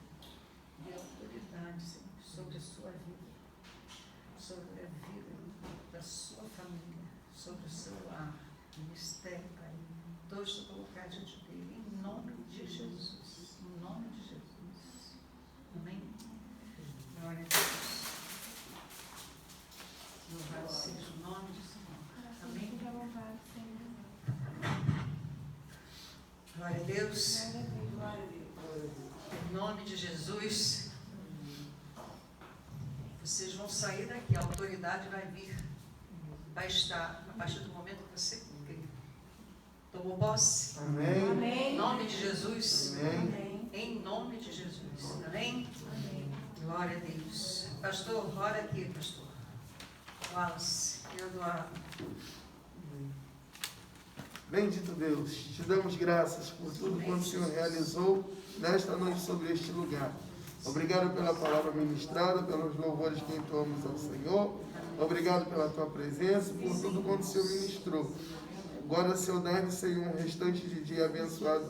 Dê autoridade, Senhor, sobre a sua vida, sobre a vida da sua família, sobre o seu lar, ministério, Pai. Todos estão colocados diante dele, em nome de Jesus. Em nome de Jesus. Amém? Glória a Deus. Louvado seja o nome do Senhor. Amém? Glória a Deus. Em nome de Jesus. Vocês vão sair daqui, a autoridade vai vir. Vai estar a partir do momento que você crê. Tomou posse? Amém. Amém. Em nome de Jesus. Amém. Em nome de Jesus. Amém? Amém. Glória a Deus. Pastor, ora aqui, pastor. Wallace, Eduardo. Bendito Deus, te damos graças por tudo quanto o Senhor realizou nesta noite sobre este lugar. Obrigado pela palavra ministrada, pelos louvores que entoamos ao Senhor. Obrigado pela tua presença, por tudo quanto o Senhor ministrou. Agora, Senhor, dá-nos, Senhor, um restante de dia abençoado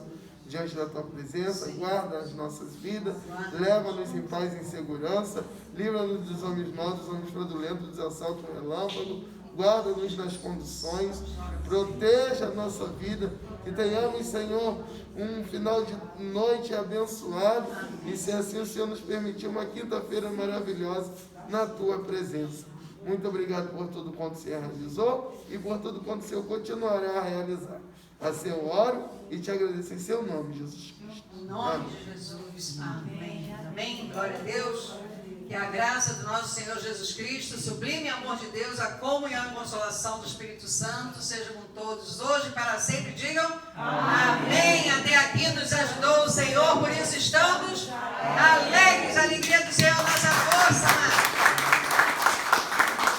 diante da tua presença. Guarda as nossas vidas, leva-nos em paz e em segurança, livra-nos dos homens maus, dos homens fraudulentos, dos assaltos relâmpago. Guarda-nos nas condições, proteja a nossa vida, que tenhamos, Senhor, um final de noite abençoado, e se assim o Senhor nos permitir, uma quinta-feira maravilhosa na tua presença. Muito obrigado por tudo quanto o Senhor realizou e por tudo quanto o Senhor continuará a realizar. Assim eu oro e te agradeço em seu nome, Jesus Cristo. Em nome de Jesus. Amém. Amém. Glória a Deus. Que a graça do nosso Senhor Jesus Cristo, o sublime amor de Deus, a comunhão e a consolação do Espírito Santo seja com todos hoje e para sempre. Digam amém. Até aqui nos ajudou o Senhor, por isso estamos alegres. A alegria do Senhor é a nossa força.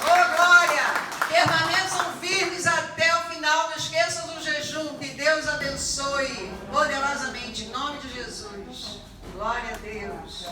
Oh, glória! Permaneçam firmes até o final. Não esqueçam do jejum. Que Deus abençoe poderosamente. Em nome de Jesus. Glória a Deus.